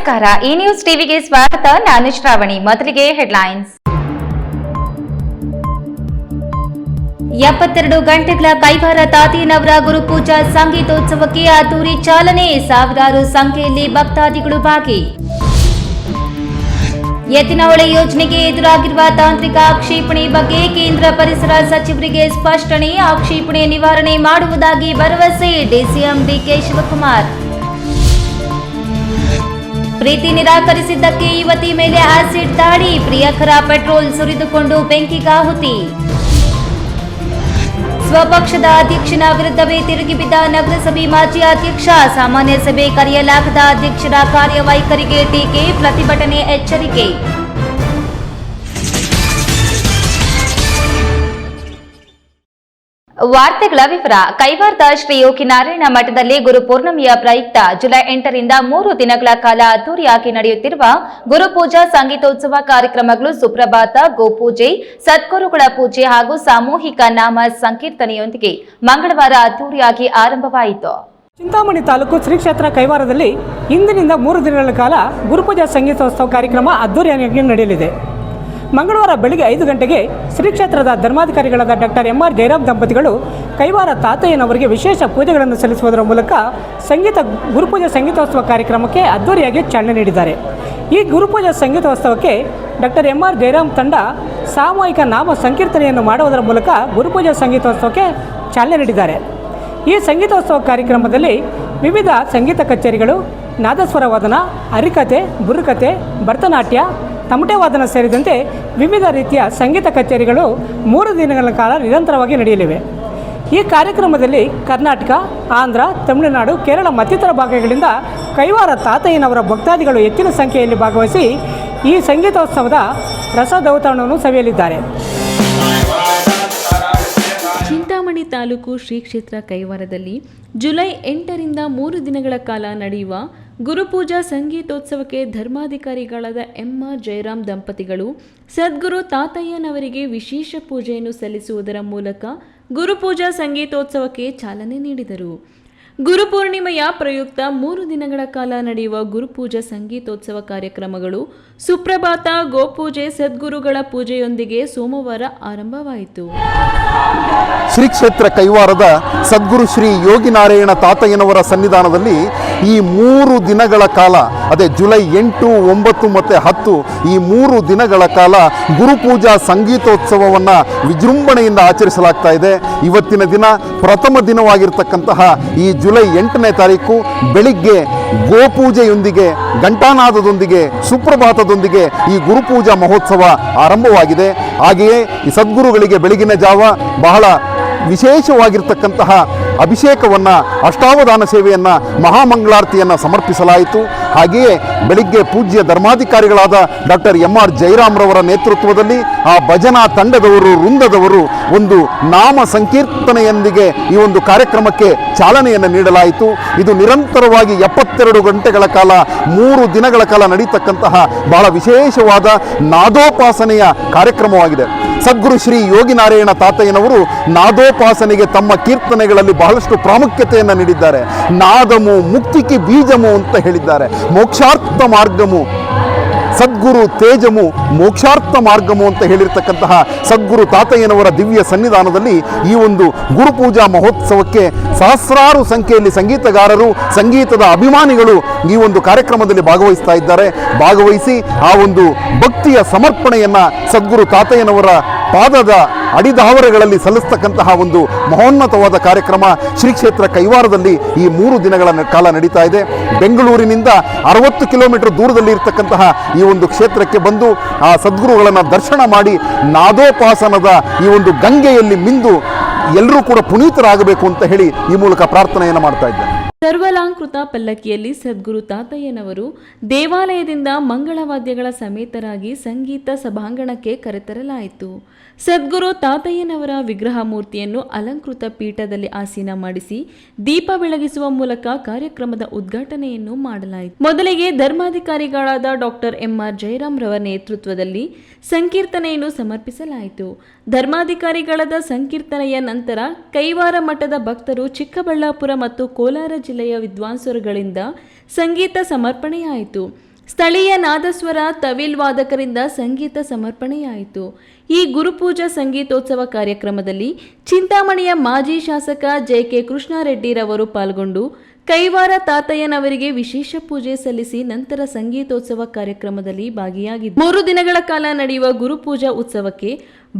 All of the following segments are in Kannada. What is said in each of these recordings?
ನಮಸ್ಕಾರ, ಈ ನ್ಯೂಸ್ ಟಿವಿಗೆ ಸ್ವಾಗತ. ನಾನು ಶ್ರಾವಣಿ. ಮೊದಲಿಗೆ ಹೆಡ್ಲೈನ್ಸ್. 72 ಗಂಟೆಗಳ ಕೈವಾರ ತಾತಯ್ಯನವರ ಗುರುಪೂಜಾ ಸಂಗೀತೋತ್ಸವಕ್ಕೆ ಅದ್ದೂರಿ ಚಾಲನೆ. ಸಾವಿರಾರು ಸಂಖ್ಯೆಯಲ್ಲಿ ಭಕ್ತಾದಿಗಳು ಭಾಗಿ. ಎತ್ತಿನಹೊಳೆ ಯೋಜನೆಗೆ ಎದುರಾಗಿರುವ ತಾಂತ್ರಿಕ ಆಕ್ಷೇಪಣೆ ಬಗ್ಗೆ ಕೇಂದ್ರ ಪರಿಸರ ಸಚಿವರಿಗೆ ಸ್ಪಷ್ಟನೆ. ಆಕ್ಷೇಪಣೆ ನಿವಾರಣೆ ಮಾಡುವುದಾಗಿ ಭರವಸೆ. DCM DK Shivakumar. ಪ್ರೀತಿ ನಿರಾಕರಿಸಿದ್ದಕ್ಕೆ ಯುವತಿ ಮೇಲೆ ಆಸಿಡ್ ದಾಳಿ. ಪ್ರಿಯಕರ ಪೆಟ್ರೋಲ್ ಸುರಿದುಕೊಂಡು ಬೆಂಕಿಗಾಹುತಿ. ಸ್ವಪಕ್ಷದ ಅಧ್ಯಕ್ಷನ ವಿರುದ್ಧವೇ ತಿರುಗಿ ಬಿದ್ದ ನಗರಸಭೆ ಮಾಜಿ ಅಧ್ಯಕ್ಷ. ಸಾಮಾನ್ಯ ಸಭೆ ಕರೆಯಲಾಗದ ಅಧ್ಯಕ್ಷರ ಕಾರ್ಯವೈಖರಿಗೆ ಟೀಕೆ. ಪ್ರತಿಭಟನೆ ಎಚ್ಚರಿಕೆ. ವಾರ್ತೆಗಳ ವಿವರ. ಕೈವಾರದ ಶ್ರೀ ಯೋಗಿನಾರಾಯಣ ಮಠದಲ್ಲಿ ಗುರುಪೂರ್ಣಿಮೆಯ ಪ್ರಯುಕ್ತ ಜುಲೈ 8ರಿಂದ 3 ದಿನಗಳ ಕಾಲ ಅದ್ದೂರಿಯಾಗಿ ನಡೆಯುತ್ತಿರುವ ಗುರುಪೂಜಾ ಸಂಗೀತೋತ್ಸವ ಕಾರ್ಯಕ್ರಮಗಳು ಸುಪ್ರಭಾತ, ಗೋಪೂಜೆ, ಸದ್ಗುರುಗಳ ಪೂಜೆ ಹಾಗೂ ಸಾಮೂಹಿಕ ನಾಮ ಸಂಕೀರ್ತನೆಯೊಂದಿಗೆ ಮಂಗಳವಾರ ಅದ್ದೂರಿಯಾಗಿ ಆರಂಭವಾಯಿತು. ಚಿಂತಾಮಣಿ ತಾಲೂಕು ಶ್ರೀ ಕ್ಷೇತ್ರ ಕೈವಾರದಲ್ಲಿ ಇಂದಿನಿಂದ 3 ದಿನಗಳ ಕಾಲ ಗುರುಪೂಜಾ ಸಂಗೀತೋತ್ಸವ ಕಾರ್ಯಕ್ರಮ ಅದ್ದೂರಿಯಾಗಿ ನಡೆಯಲಿದೆ. ಮಂಗಳವಾರ ಬೆಳಗ್ಗೆ 5 ಗಂಟೆಗೆ ಶ್ರೀ ಕ್ಷೇತ್ರದ ಧರ್ಮಾಧಿಕಾರಿಗಳಾದ ಡಾಕ್ಟರ್ ಎಂ.ಆರ್. ಜಯರಾಮ್ ದಂಪತಿಗಳು ಕೈವಾರ ತಾತಯ್ಯನವರಿಗೆ ವಿಶೇಷ ಪೂಜೆಗಳನ್ನು ಸಲ್ಲಿಸುವುದರ ಮೂಲಕ ಗುರುಪೂಜಾ ಸಂಗೀತೋತ್ಸವ ಕಾರ್ಯಕ್ರಮಕ್ಕೆ ಅದ್ದೂರಿಯಾಗಿ ಚಾಲನೆ ನೀಡಿದ್ದಾರೆ. ಈ ಗುರುಪೂಜಾ ಸಂಗೀತೋತ್ಸವಕ್ಕೆ ಡಾಕ್ಟರ್ ಎಂ.ಆರ್. ಜಯರಾಮ್ ತಂಡ ಸಾಮೂಹಿಕ ನಾಮ ಸಂಕೀರ್ತನೆಯನ್ನು ಮಾಡುವುದರ ಮೂಲಕ ಗುರುಪೂಜಾ ಸಂಗೀತೋತ್ಸವಕ್ಕೆ ಚಾಲನೆ ನೀಡಿದ್ದಾರೆ. ಈ ಸಂಗೀತೋತ್ಸವ ಕಾರ್ಯಕ್ರಮದಲ್ಲಿ ವಿವಿಧ ಸಂಗೀತ ಕಚೇರಿಗಳು, ನಾದಸ್ವರ ವಾದನ, ಹರಿಕತೆ, ಬುರುಕತೆ, ಭರತನಾಟ್ಯ, ತಮಟೆ ವಾದನ ಸೇರಿದಂತೆ ವಿವಿಧ ರೀತಿಯ ಸಂಗೀತ ಕಚೇರಿಗಳು 3 ದಿನಗಳ ಕಾಲ ನಿರಂತರವಾಗಿ ನಡೆಯಲಿವೆ. ಈ ಕಾರ್ಯಕ್ರಮದಲ್ಲಿ ಕರ್ನಾಟಕ, ಆಂಧ್ರ, ತಮಿಳುನಾಡು, ಕೇರಳ ಮತ್ತಿತರ ಭಾಗಗಳಿಂದ ಕೈವಾರ ತಾತಯ್ಯನವರ ಭಕ್ತಾದಿಗಳು ಹೆಚ್ಚಿನ ಸಂಖ್ಯೆಯಲ್ಲಿ ಭಾಗವಹಿಸಿ ಈ ಸಂಗೀತೋತ್ಸವದ ರಸದೌತಣವನ್ನು ಸವಿಯಲಿದ್ದಾರೆ. ಚಿಂತಾಮಣಿ ತಾಲೂಕು ಶ್ರೀ ಕ್ಷೇತ್ರ ಕೈವಾರದಲ್ಲಿ ಜುಲೈ 8ರಿಂದ 3 ದಿನಗಳ ಕಾಲ ನಡೆಯುವ ಗುರುಪೂಜಾ ಸಂಗೀತೋತ್ಸವಕ್ಕೆ ಧರ್ಮಾಧಿಕಾರಿಗಳಾದ ಎಂ.ಆರ್. ಜಯರಾಮ್ ದಂಪತಿಗಳು ಸದ್ಗುರು ತಾತಯ್ಯನವರಿಗೆ ವಿಶೇಷ ಪೂಜೆಯನ್ನು ಸಲ್ಲಿಸುವುದರ ಮೂಲಕ ಗುರುಪೂಜಾ ಸಂಗೀತೋತ್ಸವಕ್ಕೆ ಚಾಲನೆ ನೀಡಿದರು. ಗುರುಪೂರ್ಣಿಮೆಯ ಪ್ರಯುಕ್ತ 3 ದಿನಗಳ ಕಾಲ ನಡೆಯುವ ಗುರುಪೂಜಾ ಸಂಗೀತೋತ್ಸವ ಕಾರ್ಯಕ್ರಮಗಳು ಸುಪ್ರಭಾತ, ಗೋಪೂಜೆ, ಸದ್ಗುರುಗಳ ಪೂಜೆಯೊಂದಿಗೆ ಸೋಮವಾರ ಆರಂಭವಾಯಿತು. ಶ್ರೀ ಕ್ಷೇತ್ರ ಕೈವಾರದ ಸದ್ಗುರು ಶ್ರೀ ಯೋಗಿನಾರಾಯಣ ತಾತಯ್ಯನವರ ಸನ್ನಿಧಾನದಲ್ಲಿ ಈ 3 ದಿನಗಳ ಕಾಲ, ಅದೇ ಜುಲೈ 8, 9 ಮತ್ತು 10 ಈ 3 ದಿನಗಳ ಕಾಲ ಗುರುಪೂಜಾ ಸಂಗೀತೋತ್ಸವವನ್ನು ವಿಜೃಂಭಣೆಯಿಂದ ಆಚರಿಸಲಾಗ್ತಾ ಇದೆ. ಇವತ್ತಿನ ದಿನ ಪ್ರಥಮ ದಿನವಾಗಿರ್ತಕ್ಕಂತಹ ಈ ಜುಲೈ 8ನೇ ತಾರೀಕು ಬೆಳಿಗ್ಗೆ ಗೋಪೂಜೆಯೊಂದಿಗೆ, ಘಂಟಾನಾದದೊಂದಿಗೆ, ಸುಪ್ರಭಾತದೊಂದಿಗೆ ಈ ಗುರುಪೂಜಾ ಮಹೋತ್ಸವ ಆರಂಭವಾಗಿದೆ. ಹಾಗೆಯೇ ಈ ಸದ್ಗುರುಗಳಿಗೆ ಬೆಳಗಿನ ಜಾವ ಬಹಳ ವಿಶೇಷವಾಗಿರ್ತಕ್ಕಂತಹ ಅಭಿಷೇಕವನ್ನು, ಅಷ್ಟಾವಧಾನ ಸೇವೆಯನ್ನು, ಮಹಾಮಂಗಳಾರತಿಯನ್ನು ಸಮರ್ಪಿಸಲಾಯಿತು. ಹಾಗೆಯೇ ಬೆಳಿಗ್ಗೆ ಪೂಜ್ಯ ಧರ್ಮಾಧಿಕಾರಿಗಳಾದ ಡಾಕ್ಟರ್ ಎಂ.ಆರ್. ಜಯರಾಮ್ರವರ ನೇತೃತ್ವದಲ್ಲಿ ಆ ಭಜನಾ ತಂಡದವರು, ವೃಂದದವರು ಒಂದು ನಾಮ ಸಂಕೀರ್ತನೆಯೊಂದಿಗೆ ಈ ಒಂದು ಕಾರ್ಯಕ್ರಮಕ್ಕೆ ಚಾಲನೆಯನ್ನು ನೀಡಲಾಯಿತು. ಇದು ನಿರಂತರವಾಗಿ 72 ಗಂಟೆಗಳ ಕಾಲ 3 ದಿನಗಳ ಕಾಲ ನಡೀತಕ್ಕಂತಹ ಬಹಳ ವಿಶೇಷವಾದ ನಾದೋಪಾಸನೆಯ ಕಾರ್ಯಕ್ರಮವಾಗಿದೆ. ಸದ್ಗುರು ಶ್ರೀ ಯೋಗಿನಾರಾಯಣ ತಾತಯ್ಯನವರು ನಾದೋಪಾಸನೆಗೆ ತಮ್ಮ ಕೀರ್ತನೆಗಳಲ್ಲಿ ಬಹಳಷ್ಟು ಪ್ರಾಮುಖ್ಯತೆಯನ್ನು ನೀಡಿದ್ದಾರೆ. ನಾದಮು ಮುಕ್ತಿಗೆ ಬೀಜಮು ಅಂತ ಹೇಳಿದ್ದಾರೆ. ಮೋಕ್ಷಾರ್ಥ ಮಾರ್ಗಮು ಸದ್ಗುರು ತೇಜಮು ಮೋಕ್ಷಾರ್ಥ ಮಾರ್ಗಮು ಅಂತ ಹೇಳಿರ್ತಕ್ಕಂತಹ ಸದ್ಗುರು ತಾತಯ್ಯನವರ ದಿವ್ಯ ಸನ್ನಿಧಾನದಲ್ಲಿ ಈ ಒಂದು ಗುರುಪೂಜಾ ಮಹೋತ್ಸವಕ್ಕೆ ಸಹಸ್ರಾರು ಸಂಖ್ಯೆಯಲ್ಲಿ ಸಂಗೀತಗಾರರು, ಸಂಗೀತದ ಅಭಿಮಾನಿಗಳು ಈ ಒಂದು ಕಾರ್ಯಕ್ರಮದಲ್ಲಿ ಭಾಗವಹಿಸ್ತಾ ಇದ್ದಾರೆ. ಭಾಗವಹಿಸಿ ಆ ಒಂದು ಭಕ್ತಿಯ ಸಮರ್ಪಣೆಯನ್ನು ಸದ್ಗುರು ತಾತಯ್ಯನವರ ಪಾದದ ಅಡಿದಾವರೆಗಳಲ್ಲಿ ಸಲ್ಲಿಸ್ತಕ್ಕಂತಹ ಒಂದು ಮಹೋನ್ನತವಾದ ಕಾರ್ಯಕ್ರಮ ಶ್ರೀ ಕ್ಷೇತ್ರ ಕೈವಾರದಲ್ಲಿ ಈ 3 ದಿನಗಳ ಕಾಲ ನಡೀತಾ ಇದೆ. ಬೆಂಗಳೂರಿನಿಂದ 60 ಕಿಲೋಮೀಟರ್ ದೂರದಲ್ಲಿ ಇರ್ತಕ್ಕಂತಹ ಈ ಒಂದು ಕ್ಷೇತ್ರಕ್ಕೆ ಬಂದು ಆ ಸದ್ಗುರುಗಳನ್ನು ದರ್ಶನ ಮಾಡಿ ನಾದೋಪಾಸನದ ಈ ಒಂದು ಗಂಗೆಯಲ್ಲಿ ಮಿಂದು ಎಲ್ಲರೂ ಕೂಡ ಪುನೀತರಾಗಬೇಕು ಅಂತ ಹೇಳಿ ಈ ಮೂಲಕ ಪ್ರಾರ್ಥನೆಯನ್ನು ಮಾಡ್ತಾ ಇದ್ದಾರೆ. ಸರ್ವಲಾಂಕೃತ ಪಲ್ಲಕ್ಕಿಯಲ್ಲಿ ಸದ್ಗುರು ತಾತಯ್ಯನವರು ದೇವಾಲಯದಿಂದ ಮಂಗಳವಾದ್ಯಗಳ ಸಮೇತರಾಗಿ ಸಂಗೀತ ಸಭಾಂಗಣಕ್ಕೆ ಕರೆತರಲಾಯಿತು. ಸದ್ಗುರು ತಾತಯ್ಯನವರ ವಿಗ್ರಹ ಮೂರ್ತಿಯನ್ನು ಅಲಂಕೃತ ಪೀಠದಲ್ಲಿ ಆಸೀನ ಮಾಡಿಸಿ ದೀಪ ಬೆಳಗಿಸುವ ಮೂಲಕ ಕಾರ್ಯಕ್ರಮದ ಉದ್ಘಾಟನೆಯನ್ನು ಮಾಡಲಾಯಿತು. ಮೊದಲಿಗೆ ಧರ್ಮಾಧಿಕಾರಿಗಳಾದ ಡಾಕ್ಟರ್ ಎಂ.ಆರ್. ಜಯರಾಮ್ ರವರ ನೇತೃತ್ವದಲ್ಲಿ ಸಂಕೀರ್ತನೆಯನ್ನು ಸಮರ್ಪಿಸಲಾಯಿತು. ಧರ್ಮಾಧಿಕಾರಿಗಳಾದ ಸಂಕೀರ್ತನೆಯ ನಂತರ ಕೈವಾರ ಮಠದ ಭಕ್ತರು, ಚಿಕ್ಕಬಳ್ಳಾಪುರ ಮತ್ತು ಕೋಲಾರ ಜಿಲ್ಲೆಯ ವಿದ್ವಾಂಸರುಗಳಿಂದ ಸಂಗೀತ ಸಮರ್ಪಣೆಯಾಯಿತು. ಸ್ಥಳೀಯ ನಾದಸ್ವರ ತವಿಲ್ ವಾದಕರಿಂದ ಸಂಗೀತ ಸಮರ್ಪಣೆಯಾಯಿತು. ಈ ಗುರುಪೂಜಾ ಸಂಗೀತೋತ್ಸವ ಕಾರ್ಯಕ್ರಮದಲ್ಲಿ ಚಿಂತಾಮಣಿಯ ಮಾಜಿ ಶಾಸಕ ಜೆ.ಕೆ. ಕೃಷ್ಣಾರೆಡ್ಡಿರವರು ಪಾಲ್ಗೊಂಡು ಕೈವಾರ ತಾತಯ್ಯನವರಿಗೆ ವಿಶೇಷ ಪೂಜೆ ಸಲ್ಲಿಸಿ ನಂತರ ಸಂಗೀತೋತ್ಸವ ಕಾರ್ಯಕ್ರಮದಲ್ಲಿ ಭಾಗಿಯಾಗಿದ್ದರು. 3 ದಿನಗಳ ಕಾಲ ನಡೆಯುವ ಗುರುಪೂಜಾ ಉತ್ಸವಕ್ಕೆ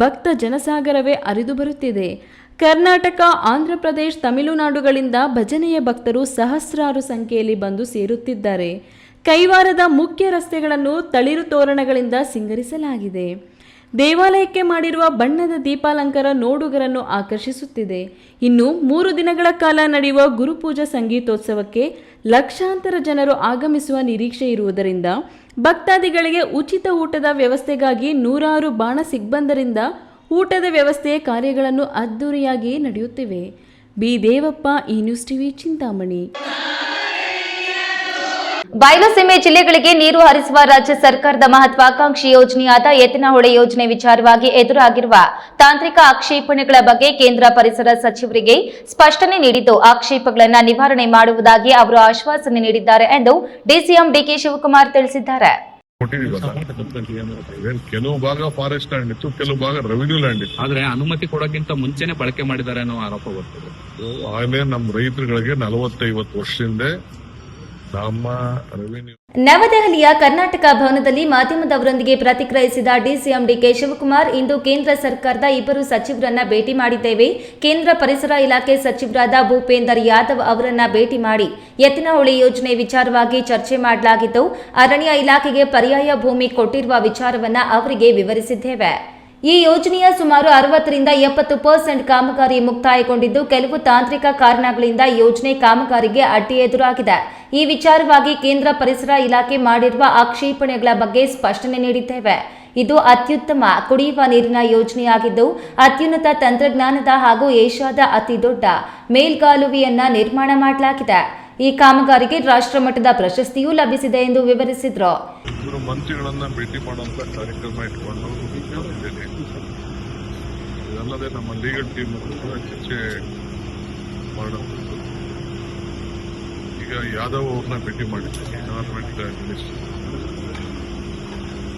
ಭಕ್ತ ಜನಸಾಗರವೇ ಹರಿದು ಬರುತ್ತಿದೆ. ಕರ್ನಾಟಕ, ಆಂಧ್ರಪ್ರದೇಶ, ತಮಿಳುನಾಡುಗಳಿಂದ ಭಜನೆಯ ಭಕ್ತರು ಸಹಸ್ರಾರು ಸಂಖ್ಯೆಯಲ್ಲಿ ಬಂದು ಸೇರುತ್ತಿದ್ದಾರೆ. ಕೈವಾರದ ಮುಖ್ಯ ರಸ್ತೆಗಳನ್ನು ತಳಿರು ತೋರಣಗಳಿಂದ ಸಿಂಗರಿಸಲಾಗಿದೆ. ದೇವಾಲಯಕ್ಕೆ ಮಾಡಿರುವ ಬಣ್ಣದ ದೀಪಾಲಂಕಾರ ನೋಡುಗರನ್ನು ಆಕರ್ಷಿಸುತ್ತಿದೆ. ಇನ್ನು 3 ದಿನಗಳ ಕಾಲ ನಡೆಯುವ ಗುರುಪೂಜಾ ಸಂಗೀತೋತ್ಸವಕ್ಕೆ ಲಕ್ಷಾಂತರ ಜನರು ಆಗಮಿಸುವ ನಿರೀಕ್ಷೆ ಇರುವುದರಿಂದ ಭಕ್ತಾದಿಗಳಿಗೆ ಉಚಿತ ಊಟದ ವ್ಯವಸ್ಥೆಗಾಗಿ 100 ಬಾಣ ಸಿಬ್ಬಂದರಿಂದ ಊಟದ ವ್ಯವಸ್ಥೆ ಕಾರ್ಯಗಳನ್ನು ಅದ್ದೂರಿಯಾಗಿ ನಡೆಯುತ್ತಿವೆ. ಬಿ. ದೇವಪ್ಪ, ಈ ನ್ಯೂಸ್ ಟಿವಿ, ಚಿಂತಾಮಣಿ. ಬಯಲುಸೀಮೆ ಜಿಲ್ಲೆಗಳಿಗೆ ನೀರು ಹರಿಸುವ ರಾಜ್ಯ ಸರ್ಕಾರದ ಮಹತ್ವಾಕಾಂಕ್ಷಿ ಯೋಜನೆಯಾದ ಎತ್ತಿನಹೊಳೆ ಯೋಜನೆ ವಿಚಾರವಾಗಿ ಎದುರಾಗಿರುವ ತಾಂತ್ರಿಕ ಆಕ್ಷೇಪಣೆಗಳ ಬಗ್ಗೆ ಕೇಂದ್ರ ಪರಿಸರ ಸಚಿವರಿಗೆ ಸ್ಪಷ್ಟನೆ ನೀಡಿದ್ದು ಆಕ್ಷೇಪಗಳನ್ನು ನಿವಾರಣೆ ಮಾಡುವುದಾಗಿ ಅವರು ಆಶ್ವಾಸನೆ ನೀಡಿದ್ದಾರೆ ಎಂದು ಡಿಸಿಎಂ ಡಿಕೆ ಶಿವಕುಮಾರ್ ತಿಳಿಸಿದ್ದಾರೆ. ಕೆಲವು ಭಾಗ ಫಾರೆಸ್ಟ್ ಲ್ಯಾಂಡ್ ಇತ್ತು, ಕೆಲವು ಭಾಗ ರೆವಿನ್ಯೂ ಲ್ಯಾಂಡ್ ಇತ್ತು. ಆದ್ರೆ ಅನುಮತಿ ಕೊಡೋಕ್ಕಿಂತ ಮುಂಚೆನೆ ಬಳಕೆ ಮಾಡಿದ್ದಾರೆ ಅನ್ನೋ ಆರೋಪ ಬರ್ತದೆ. ಆಗಲೇ ನಮ್ಮ ರೈತರುಗಳಿಗೆ 40-50 ವರ್ಷದಿಂದ ನಮ್ಮ ರೆವಿನ್ಯೂ. ನವದೆಹಲಿಯ ಕರ್ನಾಟಕ ಭವನದಲ್ಲಿ ಮಾಧ್ಯಮದವರೊಂದಿಗೆ ಪ್ರತಿಕ್ರಿಯಿಸಿದ ಡಿಸಿಎಂ ಡಿಕೆ ಶಿವಕುಮಾರ್, ಇಂದು ಕೇಂದ್ರ ಸರ್ಕಾರದ 2 ಸಚಿವರನ್ನ ಭೇಟಿ ಮಾಡಿದ್ದೇವೆ. ಕೇಂದ್ರ ಪರಿಸರ ಇಲಾಖೆ ಸಚಿವರಾದ ಭೂಪೇಂದರ್ ಯಾದವ್ ಅವರನ್ನ ಭೇಟಿ ಮಾಡಿ ಎತ್ತಿನಹೊಳೆ ಯೋಜನೆ ವಿಚಾರವಾಗಿ ಚರ್ಚೆ ಮಾಡಲಾಗಿದ್ದು, ಅರಣ್ಯ ಇಲಾಖೆಗೆ ಪರ್ಯಾಯ ಭೂಮಿ ಕೊಟ್ಟಿರುವ ವಿಚಾರವನ್ನ ಅವರಿಗೆ ವಿವರಿಸಿದ್ದೇವೆ. ಈ ಯೋಜನೆಯ ಸುಮಾರು 60ರಿಂದ 70% ಕಾಮಗಾರಿ ಮುಕ್ತಾಯಗೊಂಡಿದ್ದು, ಕೆಲವು ತಾಂತ್ರಿಕ ಕಾರಣಗಳಿಂದ ಯೋಜನೆ ಕಾಮಗಾರಿಗೆ ಅಡ್ಡಿ ಎದುರಾಗಿದೆ. ಈ ವಿಚಾರವಾಗಿ ಕೇಂದ್ರ ಪರಿಸರ ಇಲಾಖೆ ಮಾಡಿರುವ ಆಕ್ಷೇಪಣೆಗಳ ಬಗ್ಗೆ ಸ್ಪಷ್ಟನೆ ನೀಡಿದ್ದೇವೆ. ಇದು ಅತ್ಯುತ್ತಮ ಕುಡಿಯುವ ನೀರಿನ ಯೋಜನೆಯಾಗಿದ್ದು, ಅತ್ಯುನ್ನತ ತಂತ್ರಜ್ಞಾನದ ಹಾಗೂ ಏಷ್ಯಾದ ಅತಿದೊಡ್ಡ ಮೇಲ್ಗಾಲುವೆಯನ್ನ ನಿರ್ಮಾಣ ಮಾಡಲಾಗಿದೆ. ಈ ಕಾಮಗಾರಿಗೆ ರಾಷ್ಟ್ರಮಟ್ಟದ ಪ್ರಶಸ್ತಿಯೂ ಲಭಿಸಿದೆ ಎಂದು ವಿವರಿಸಿದರು. ಮಂತ್ರಿಗಳನ್ನ ಭೇಟಿ ಮಾಡುವಂತ ಕಾರ್ಯಕ್ರಮ ಇಟ್ಕೊಂಡು ಇದಲ್ಲದೆ ನಮ್ಮ ಲೀಗಲ್ ಟೀಮ್ ಕೂಡ ಚರ್ಚೆ ಮಾಡುವಂಥದ್ದು. ಈಗ ಯಾದವ್ ಅವ್ರನ್ನ ಭೇಟಿ ಮಾಡಿದ್ದೆ, ಎನ್ವೈರನ್ಮೆಂಟ್ ಮಿನಿಸ್ಟರ್.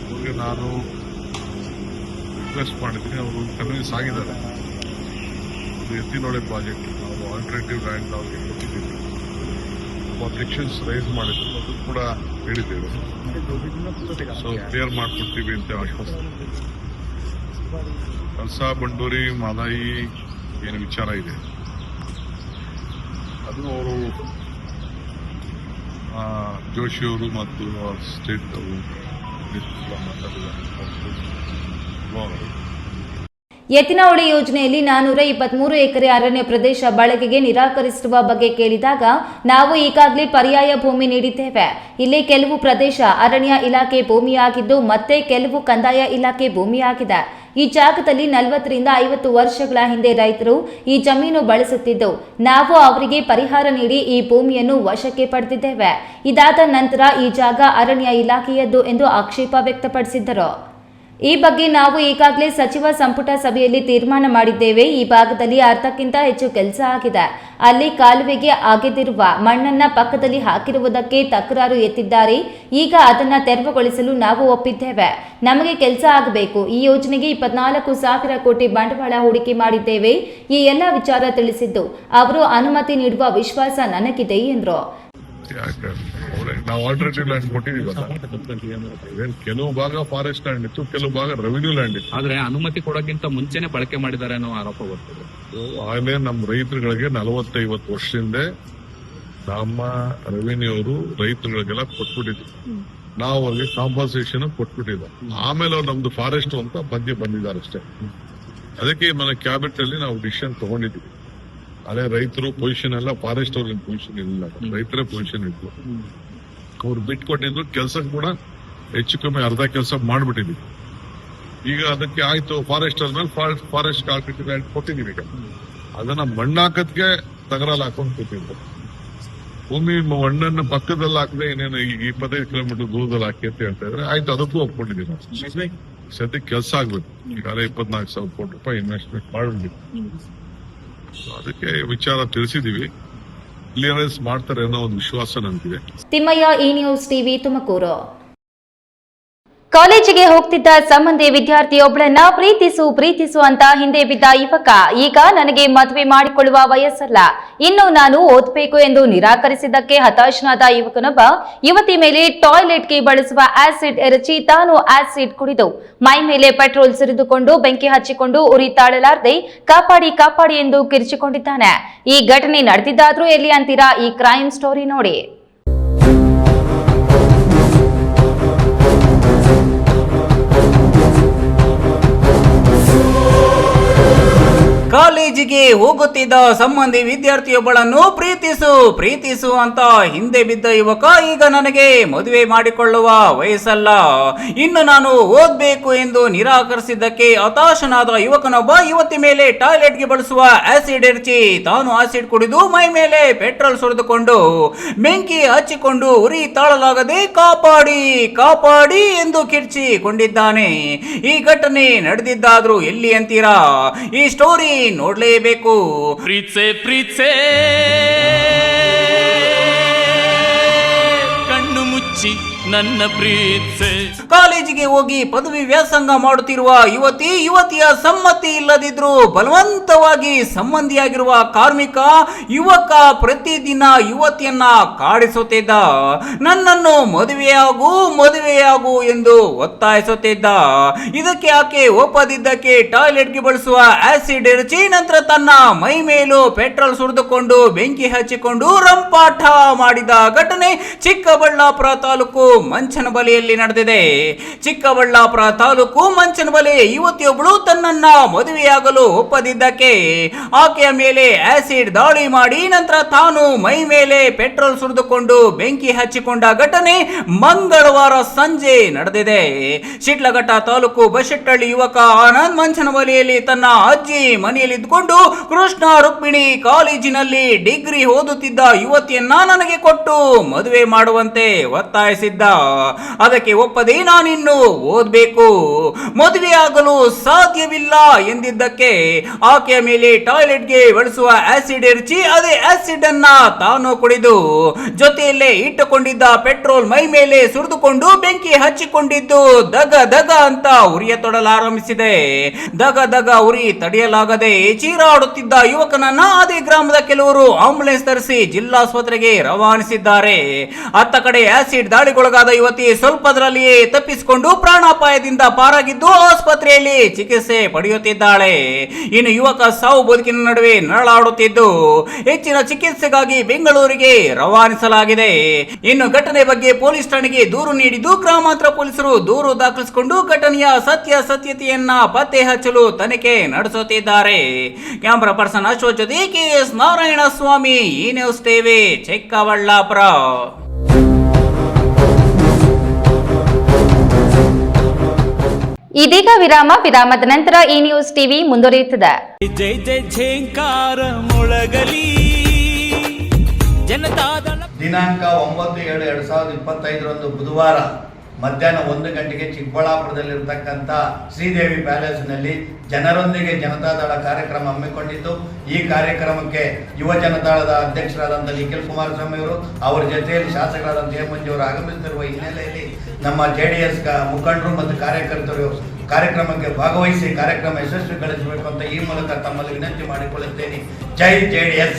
ಅವ್ರಿಗೆ ನಾನು ರಿಕ್ವೆಸ್ಟ್ ಮಾಡಿದ್ದೀನಿ, ಅವರು ಕನ್ವಿನ್ಸ್ ಆಗಿದ್ದಾರೆ. ಎತ್ತಿನಹೊಳೆ ಪ್ರಾಜೆಕ್ಟ್ ನಾವು ಆಲ್ಟರ್ನೇಟಿವ್ ಲ್ಯಾಂಡ್ ಅವ್ರಿಗೆ ಕೊಟ್ಟಿದ್ದೀವಿ. ಅಬ್ಜೆಕ್ಷನ್ಸ್ ರೈಸ್ ಮಾಡಿದ್ರು, ಅದು ಕೂಡ ಹೇಳಿದ್ದೇವೆ. ಸೊ ಕ್ಲಿಯರ್ ಮಾಡ್ಕೊಡ್ತೀವಿ ಅಂತ ಆಶ್ವಾಸನೆ. ಕಳಸಾ ಬಂಡೂರಿ ಮಾದಾಯಿ ಏನು ವಿಚಾರ ಇದೆ ಅದು ಅವರು ಜೋಶಿಯವರು ಮತ್ತು ಸ್ಟೇಟ್ ಮಾತಾಡಿದ್ದಾರೆ. ಎತ್ತಿನಹೊಳೆ ಯೋಜನೆಯಲ್ಲಿ 423 ಎಕರೆ ಅರಣ್ಯ ಪ್ರದೇಶ ಬಳಕೆಗೆ ನಿರಾಕರಿಸಿರುವ ಬಗ್ಗೆ ಕೇಳಿದಾಗ, ನಾವು ಈಗಾಗಲೇ ಪರ್ಯಾಯ ಭೂಮಿ ನೀಡಿದ್ದೇವೆ. ಇಲ್ಲಿ ಕೆಲವು ಪ್ರದೇಶ ಅರಣ್ಯ ಇಲಾಖೆ ಭೂಮಿಯಾಗಿದ್ದು, ಮತ್ತೆ ಕೆಲವು ಕಂದಾಯ ಇಲಾಖೆ ಭೂಮಿಯಾಗಿದೆ. ಈ ಜಾಗದಲ್ಲಿ 40ರಿಂದ 50 ವರ್ಷಗಳ ಹಿಂದೆ ರೈತರು ಈ ಜಮೀನು ಬಳಸುತ್ತಿದ್ದು, ನಾವು ಅವರಿಗೆ ಪರಿಹಾರ ನೀಡಿ ಈ ಭೂಮಿಯನ್ನು ವಶಕ್ಕೆ ಪಡೆದಿದ್ದೇವೆ. ಇದಾದ ನಂತರ ಈ ಜಾಗ ಅರಣ್ಯ ಇಲಾಖೆಯದ್ದು ಎಂದು ಆಕ್ಷೇಪ ವ್ಯಕ್ತಪಡಿಸಿದ್ದರು. ಈ ಬಗ್ಗೆ ನಾವು ಈಗಾಗಲೇ ಸಚಿವ ಸಂಪುಟ ಸಭೆಯಲ್ಲಿ ತೀರ್ಮಾನ ಮಾಡಿದ್ದೇವೆ. ಈ ಭಾಗದಲ್ಲಿ ಅರ್ಧಕ್ಕಿಂತ ಹೆಚ್ಚು ಕೆಲಸ ಆಗಿದೆ. ಅಲ್ಲಿ ಕಾಲುವೆಗೆ ಅಗೆದಿರುವ ಮಣ್ಣನ್ನ ಪಕ್ಕದಲ್ಲಿ ಹಾಕಿರುವುದಕ್ಕೆ ತಕರಾರು ಎತ್ತಿದ್ದಾರೆ. ಈಗ ಅದನ್ನ ತೆರವುಗೊಳಿಸಲು ನಾವು ಒಪ್ಪಿದ್ದೇವೆ. ನಮಗೆ ಕೆಲಸ ಆಗಬೇಕು. ಈ ಯೋಜನೆಗೆ 24,000 ಕೋಟಿ ಬಂಡವಾಳ ಹೂಡಿಕೆ ಮಾಡಿದ್ದೇವೆ. ಈ ಎಲ್ಲ ವಿಚಾರ ತಿಳಿಸಿದ್ದು ಅವರು ಅನುಮತಿ ನೀಡುವ ವಿಶ್ವಾಸ ನನಗಿದೆ ಎಂದರು. ನಾವು ಆಲ್ಟರ್ನೇಟಿವ್ ಲ್ಯಾಂಡ್ ಕೊಟ್ಟಿದ್ದೀವಲ್ಲ, ಕೆಲವು ಭಾಗ ಫಾರೆಸ್ಟ್ ಲ್ಯಾಂಡ್ ಇತ್ತು, ಕೆಲವು ಭಾಗ ರೆವಿನ್ಯೂ ಲ್ಯಾಂಡ್ ಇತ್ತು. ಆದ್ರೆ ಅನುಮತಿ ಕೊಡೋಕ್ಕಿಂತ ಮುಂಚೆನೆ ಬಳಕೆ ಮಾಡಿದ್ದಾರೆ ಅನ್ನೋ ಆರೋಪ ಬರ್ತದೆ. ಆಗಲೇ ನಮ್ಮ ರೈತರುಗಳಿಗೆ 40-50 ವರ್ಷದಿಂದ ನಮ್ಮ ರೆವಿನ್ಯೂ ಅವರು ರೈತರುಗಳಿಗೆಲ್ಲ ಕೊಟ್ಬಿಟ್ಟಿದ್ರು. ನಾವು ಅವ್ರಿಗೆ ಕಾಂಪನ್ಸೇಷನ್ ಕೊಟ್ಬಿಟ್ಟಿದ್ದ. ಆಮೇಲೆ ಅವ್ರು ನಮ್ದು ಫಾರೆಸ್ಟ್ ಅಂತ ಬಂದಿದ್ದಾರೆ ಅಷ್ಟೇ. ಅದಕ್ಕೆ మన ಕ್ಯಾಬಿನೆಟ್ ಅಲ್ಲಿ ನಾವು ಡಿಸಿಷನ್ ತಗೊಂಡಿದ್ವಿ. ಅದೇ ರೈತರು ಪೊಸಿಷನ್ ಎಲ್ಲ ಫಾರೆಸ್ಟ್ ಅವ್ರಿಗೆ ಪೊಸಿಷನ್ ಇಲ್ಲ, ರೈತರ ಪೊಸಿಷನ್ ಇತ್ತು. ಅವ್ರು ಬಿಟ್ಕೊಟ್ಟಿದ್ರು. ಕೆಲಸ ಕೂಡ ಹೆಚ್ಚು ಕಮ್ಮಿ ಅರ್ಧ ಕೆಲಸ ಮಾಡ್ಬಿಟ್ಟಿದ್ವಿ. ಈಗ ಅದಕ್ಕೆ ಆಯ್ತು ಫಾರೆಸ್ಟ್ ಆದ್ಮೇಲೆ ಫಾರೆಸ್ಟ್ ಕೊಟ್ಟಿದೀವಿ. ಈಗ ಅದನ್ನ ಮಣ್ಣಾಕದ್ಗೆ ತಗರಲ್ಲಿ ಹಾಕೊಂಡು ಕೂತಿದ್ರು. ಭೂಮಿ ಮಣ್ಣನ್ನು ಪಕ್ಕದಲ್ಲಿ ಹಾಕದೆ ಏನೇನು 25 ಕಿಲೋಮೀಟರ್ ದೂರದಲ್ಲಿ ಹಾಕಿ ಅಂತ ಹೇಳ್ತಾ ಇದ್ರೆ ಆಯ್ತು, ಅದಕ್ಕೂ ಒಪ್ಕೊಂಡಿದ್ದೀವಿ. ಸದ್ಯಕ್ಕೆ ಕೆಲಸ ಆಗ್ಬೇಕು. ಈಗಾಗಲೇ 24,000 ಕೋಟಿ ರೂಪಾಯಿ ಇನ್ವೆಸ್ಟ್ಮೆಂಟ್ ಮಾಡ್ಬಿಟ್ಟು ಅದಕ್ಕೆ ವಿಚಾರ ತಿಳಿಸಿದೀವಿ. ಕ್ಲಿಯರೆನ್ಸ್ ಮಾಡ್ತಾರೆ ಅನ್ನೋ ಒಂದು ವಿಶ್ವಾಸ ನನಗಿದೆ. ತಿಮ್ಮಯ್ಯ, ಈ ನ್ಯೂಸ್ ಟಿವಿ, ತುಮಕೂರು. ಕಾಲೇಜಿಗೆ ಹೋಗ್ತಿದ್ದ ಸಂಬಂಧಿ ವಿದ್ಯಾರ್ಥಿಯೊಬ್ಬಳನ್ನ ಪ್ರೀತಿಸು ಅಂತ ಹಿಂದೆ ಬಿದ್ದ ಯುವಕ ಈಗ ನನಗೆ ಮದುವೆ ಮಾಡಿಕೊಳ್ಳುವ ವಯಸ್ಸಲ್ಲ, ಇನ್ನು ನಾನು ಓದಬೇಕು ಎಂದು ನಿರಾಕರಿಸಿದ್ದಕ್ಕೆ ಹತಾಶನಾದ ಯುವಕನೊಬ್ಬ ಯುವತಿ ಮೇಲೆ ಟಾಯ್ಲೆಟ್ಗೆ ಬಳಸುವ ಆಸಿಡ್ ಎರಚಿ ತಾನು ಆಸಿಡ್ ಕುಡಿದು ಮೈ ಮೇಲೆ ಪೆಟ್ರೋಲ್ ಸುರಿದುಕೊಂಡು ಬೆಂಕಿ ಹಚ್ಚಿಕೊಂಡು ಉರಿ ತಾಳಲಾರದೆ ಕಾಪಾಡಿ ಎಂದು ಕಿರಿಚಿಕೊಂಡಿದ್ದಾನೆ. ಈ ಘಟನೆ ನಡೆದಿದ್ದಾದ್ರೂ ಎಲ್ಲಿ ಅಂತೀರಾ? ಈ ಕ್ರೈಮ್ ಸ್ಟೋರಿ ನೋಡಿ. ಕಾಲೇಜಿಗೆ ಹೋಗುತ್ತಿದ್ದ ಸಂಬಂಧಿ ವಿದ್ಯಾರ್ಥಿಯೊಬ್ಬಳನ್ನು ಪ್ರೀತಿಸು ಅಂತ ಹಿಂದೆ ಬಿದ್ದ ಯುವಕ ಈಗ ನನಗೆ ಮದುವೆ ಮಾಡಿಕೊಳ್ಳುವ ವಯಸ್ಸಲ್ಲ, ಇನ್ನು ನಾನು ಓದಬೇಕು ಎಂದು ನಿರಾಕರಿಸಿದ್ದಕ್ಕೆ ಹತಾಶನಾದ ಯುವಕನೊಬ್ಬ ಯುವತಿ ಮೇಲೆ ಟಾಯ್ಲೆಟ್ಗೆ ಬಳಸುವ ಆಸಿಡ್ ಎರಚಿ ತಾನು ಆಸಿಡ್ ಕುಡಿದು ಮೈ ಮೇಲೆ ಪೆಟ್ರೋಲ್ ಸುರಿದುಕೊಂಡು ಬೆಂಕಿ ಹಚ್ಚಿಕೊಂಡು ಉರಿ ತಾಳಲಾಗದೆ ಕಾಪಾಡಿ ಎಂದು ಕಿರ್ಚಿಕೊಂಡಿದ್ದಾನೆ. ಈ ಘಟನೆ ನಡೆದಿದ್ದಾದ್ರೂ ಎಲ್ಲಿ ಅಂತೀರಾ? ಈ ಸ್ಟೋರಿ ನೋಡ್ಲೇಬೇಕು. ಪ್ರೀತ್ಸೆ ಕಣ್ಣು ಮುಚ್ಚಿ ನನ್ನ ಪ್ರೀತ್ಸೆ. ಕಾಲೇಜಿಗೆ ಹೋಗಿ ಪದವಿ ವ್ಯಾಸಂಗ ಮಾಡುತ್ತಿರುವ ಯುವತಿಯ ಸಮ್ಮತಿ ಇಲ್ಲದಿದ್ರು ಬಲವಂತವಾಗಿ ಸಂಬಂಧಿಯಾಗಿರುವ ಕಾರ್ಮಿಕ ಯುವಕ ಪ್ರತಿದಿನ ಯುವತಿಯನ್ನ ಕಾಡಿಸುತ್ತಿದ್ದ. ನನ್ನನ್ನು ಮದುವೆಯಾಗು ಎಂದು ಒತ್ತಾಯಿಸುತ್ತಿದ್ದ. ಇದಕ್ಕೆ ಆಕೆ ಒಪ್ಪದಿದ್ದಕ್ಕೆ ಟಾಯ್ಲೆಟ್ಗೆ ಬಳಸುವ ಆಸಿಡ್ ಎರಚಿ ನಂತರ ತನ್ನ ಮೈ ಮೇಲೂ ಪೆಟ್ರೋಲ್ ಸುರಿದುಕೊಂಡು ಬೆಂಕಿ ಹಚ್ಚಿಕೊಂಡು ರಂಪಾಟ ಮಾಡಿದ ಘಟನೆ ಚಿಕ್ಕಬಳ್ಳಾಪುರ ತಾಲೂಕು ಮಂಚನಬಲಿಯಲ್ಲಿ ನಡೆದಿದೆ. ಚಿಕ್ಕಬಳ್ಳಾಪುರ ತಾಲೂಕು ಮಂಚನಬಲಿ ಯುವತಿಯೊಬ್ಬಳು ತನ್ನನ್ನ ಮದುವೆಯಾಗಲು ಒಪ್ಪದಿದ್ದಕ್ಕೆ ಆಕೆಯ ಮೇಲೆ ಆಸಿಡ್ ದಾಳಿ ಮಾಡಿ ನಂತರ ತಾನು ಮೈ ಮೇಲೆ ಪೆಟ್ರೋಲ್ ಸುರಿದುಕೊಂಡು ಬೆಂಕಿ ಹಚ್ಚಿಕೊಂಡ ಘಟನೆ ಮಂಗಳವಾರ ಸಂಜೆ ನಡೆದಿದೆ. ಶಿಡ್ಲಘಟ್ಟ ತಾಲೂಕು ಬಶೆಟ್ಟಹಳ್ಳಿ ಯುವಕ ಆನಂದ್ ಮಂಚನಬಲಿಯಲ್ಲಿ ತನ್ನ ಅಜ್ಜಿ ಮನೆಯಲ್ಲಿದ್ದುಕೊಂಡು ಕೃಷ್ಣ ರುಕ್ಮಿಣಿ ಕಾಲೇಜಿನಲ್ಲಿ ಡಿಗ್ರಿ ಓದುತ್ತಿದ್ದ ಯುವತಿಯನ್ನ ನನಗೆ ಕೊಟ್ಟು ಮದುವೆ ಮಾಡುವಂತೆ ಒತ್ತಾಯಿಸಿದ್ದ. ಅದಕ್ಕೆ ಒಪ್ಪದೆ ನಾನಿನ್ನು ಓದಬೇಕು, ಮದುವೆಯಾಗಲು ಸಾಧ್ಯವಿಲ್ಲ ಎಂದಿದ್ದಕ್ಕೆ ಆಕೆಯ ಮೇಲೆ ಟಾಯ್ಲೆಟ್ಗೆ ಬಳಸುವ ಆಸಿಡ್ ಎರಚಿ ಅದೇ ಆಸಿಡ್ ಅನ್ನ ತಾನು ಕುಡಿದು ಜೊತೆಯಲ್ಲೇ ಇಟ್ಟುಕೊಂಡಿದ್ದ ಪೆಟ್ರೋಲ್ ಮೈ ಮೇಲೆ ಸುರಿದುಕೊಂಡು ಬೆಂಕಿ ಹಚ್ಚಿಕೊಂಡಿದ್ದು ದಗ ಅಂತ ಉರಿಯತೊಡಲಾರಂಭಿಸಿದೆ. ದಗ ಉರಿ ತಡೆಯಲಾಗದೆ ಚೀರಾಡುತ್ತಿದ್ದ ಯುವಕನನ್ನ ಅದೇ ಗ್ರಾಮದ ಕೆಲವರು ಆಂಬುಲೆನ್ಸ್ ತರಿಸಿ ಜಿಲ್ಲಾಸ್ಪತ್ರೆಗೆ ರವಾನಿಸಿದ್ದಾರೆ. ಅತ್ತ ಕಡೆ ಆಸಿಡ್ ದಾಳಿಗೊಳಗಾದ ಯುವತಿ ಸ್ವಲ್ಪದರಲ್ಲಿಯೇ ತಪ್ಪಿಸಿಕೊಂಡು ಪ್ರಾಣಾಪಾಯದಿಂದ ಪಾರಾಗಿದ್ದು ಆಸ್ಪತ್ರೆಯಲ್ಲಿ ಚಿಕಿತ್ಸೆ ಪಡೆಯುತ್ತಿದ್ದಾಳೆ. ಇನ್ನು ಯುವಕ ಸಾವು ಬದುಕಿನ ನಡುವೆ ನರಳಾಡುತ್ತಿದ್ದು ಹೆಚ್ಚಿನ ಚಿಕಿತ್ಸೆಗಾಗಿ ಬೆಂಗಳೂರಿಗೆ ರವಾನಿಸಲಾಗಿದೆ. ಇನ್ನು ಘಟನೆ ಬಗ್ಗೆ ಪೊಲೀಸ್ ಠಾಣೆಗೆ ದೂರು ನೀಡಿದ್ದು ಗ್ರಾಮಾಂತರ ಪೊಲೀಸರು ದೂರು ದಾಖಲಿಸಿಕೊಂಡು ಘಟನೆಯ ಸತ್ಯತೆಯನ್ನ ಪತ್ತೆ ಹಚ್ಚಲು ತನಿಖೆ ನಡೆಸುತ್ತಿದ್ದಾರೆ. ಕ್ಯಾಮರಾ ಪರ್ಸನ್ ಅಶೋಕ್ ಜೊತೆ KS ನಾರಾಯಣ ಸ್ವಾಮಿ, ಈ ನ್ಯೂಸ್ ಟಿವಿ, ಚಿಕ್ಕಬಳ್ಳಾಪುರ. ಇದೀಗ ವಿರಾಮದ ನಂತರ ಈ ನ್ಯೂಸ್ ಟಿವಿ ಮುಂದುವರಿಯುತ್ತದೆ. ಜೈ ಝೇಂಕಾರ ಮೊಳಗಲಿ ಜನತಾದಳ. ದಿನಾಂಕ 9/7/2025 ಬುಧವಾರ ಮಧ್ಯಾಹ್ನ 1 ಗಂಟೆಗೆ ಚಿಕ್ಕಬಳ್ಳಾಪುರದಲ್ಲಿರತಕ್ಕಂಥ ಶ್ರೀದೇವಿ ಪ್ಯಾಲೇಸ್ನಲ್ಲಿ ಜನರೊಂದಿಗೆ ಜನತಾದಳ ಕಾರ್ಯಕ್ರಮ ಹಮ್ಮಿಕೊಂಡಿದ್ದು, ಈ ಕಾರ್ಯಕ್ರಮಕ್ಕೆ ಯುವ ಜನತಾದಳದ ಅಧ್ಯಕ್ಷರಾದಂಥ ನಿಖಿಲ್ ಕುಮಾರಸ್ವಾಮಿ ಅವರು, ಅವರ ಜೊತೆಯಲ್ಲಿ ಶಾಸಕರಾದಂಥ ಹೇಮಂಜಿ ಅವರು ಆಗಮಿಸುತ್ತಿರುವ ಹಿನ್ನೆಲೆಯಲ್ಲಿ ನಮ್ಮ JDS ಮುಖಂಡರು ಮತ್ತು ಕಾರ್ಯಕರ್ತರು ಕಾರ್ಯಕ್ರಮಕ್ಕೆ ಭಾಗವಹಿಸಿ ಕಾರ್ಯಕ್ರಮ ಯಶಸ್ವಿಗೊಳಿಸಬೇಕು ಅಂತ ಈ ಮೂಲಕ ತಮ್ಮಲ್ಲಿ ವಿನಂತಿ ಮಾಡಿಕೊಳ್ಳುತ್ತೇನೆ. ಜೈ JDS.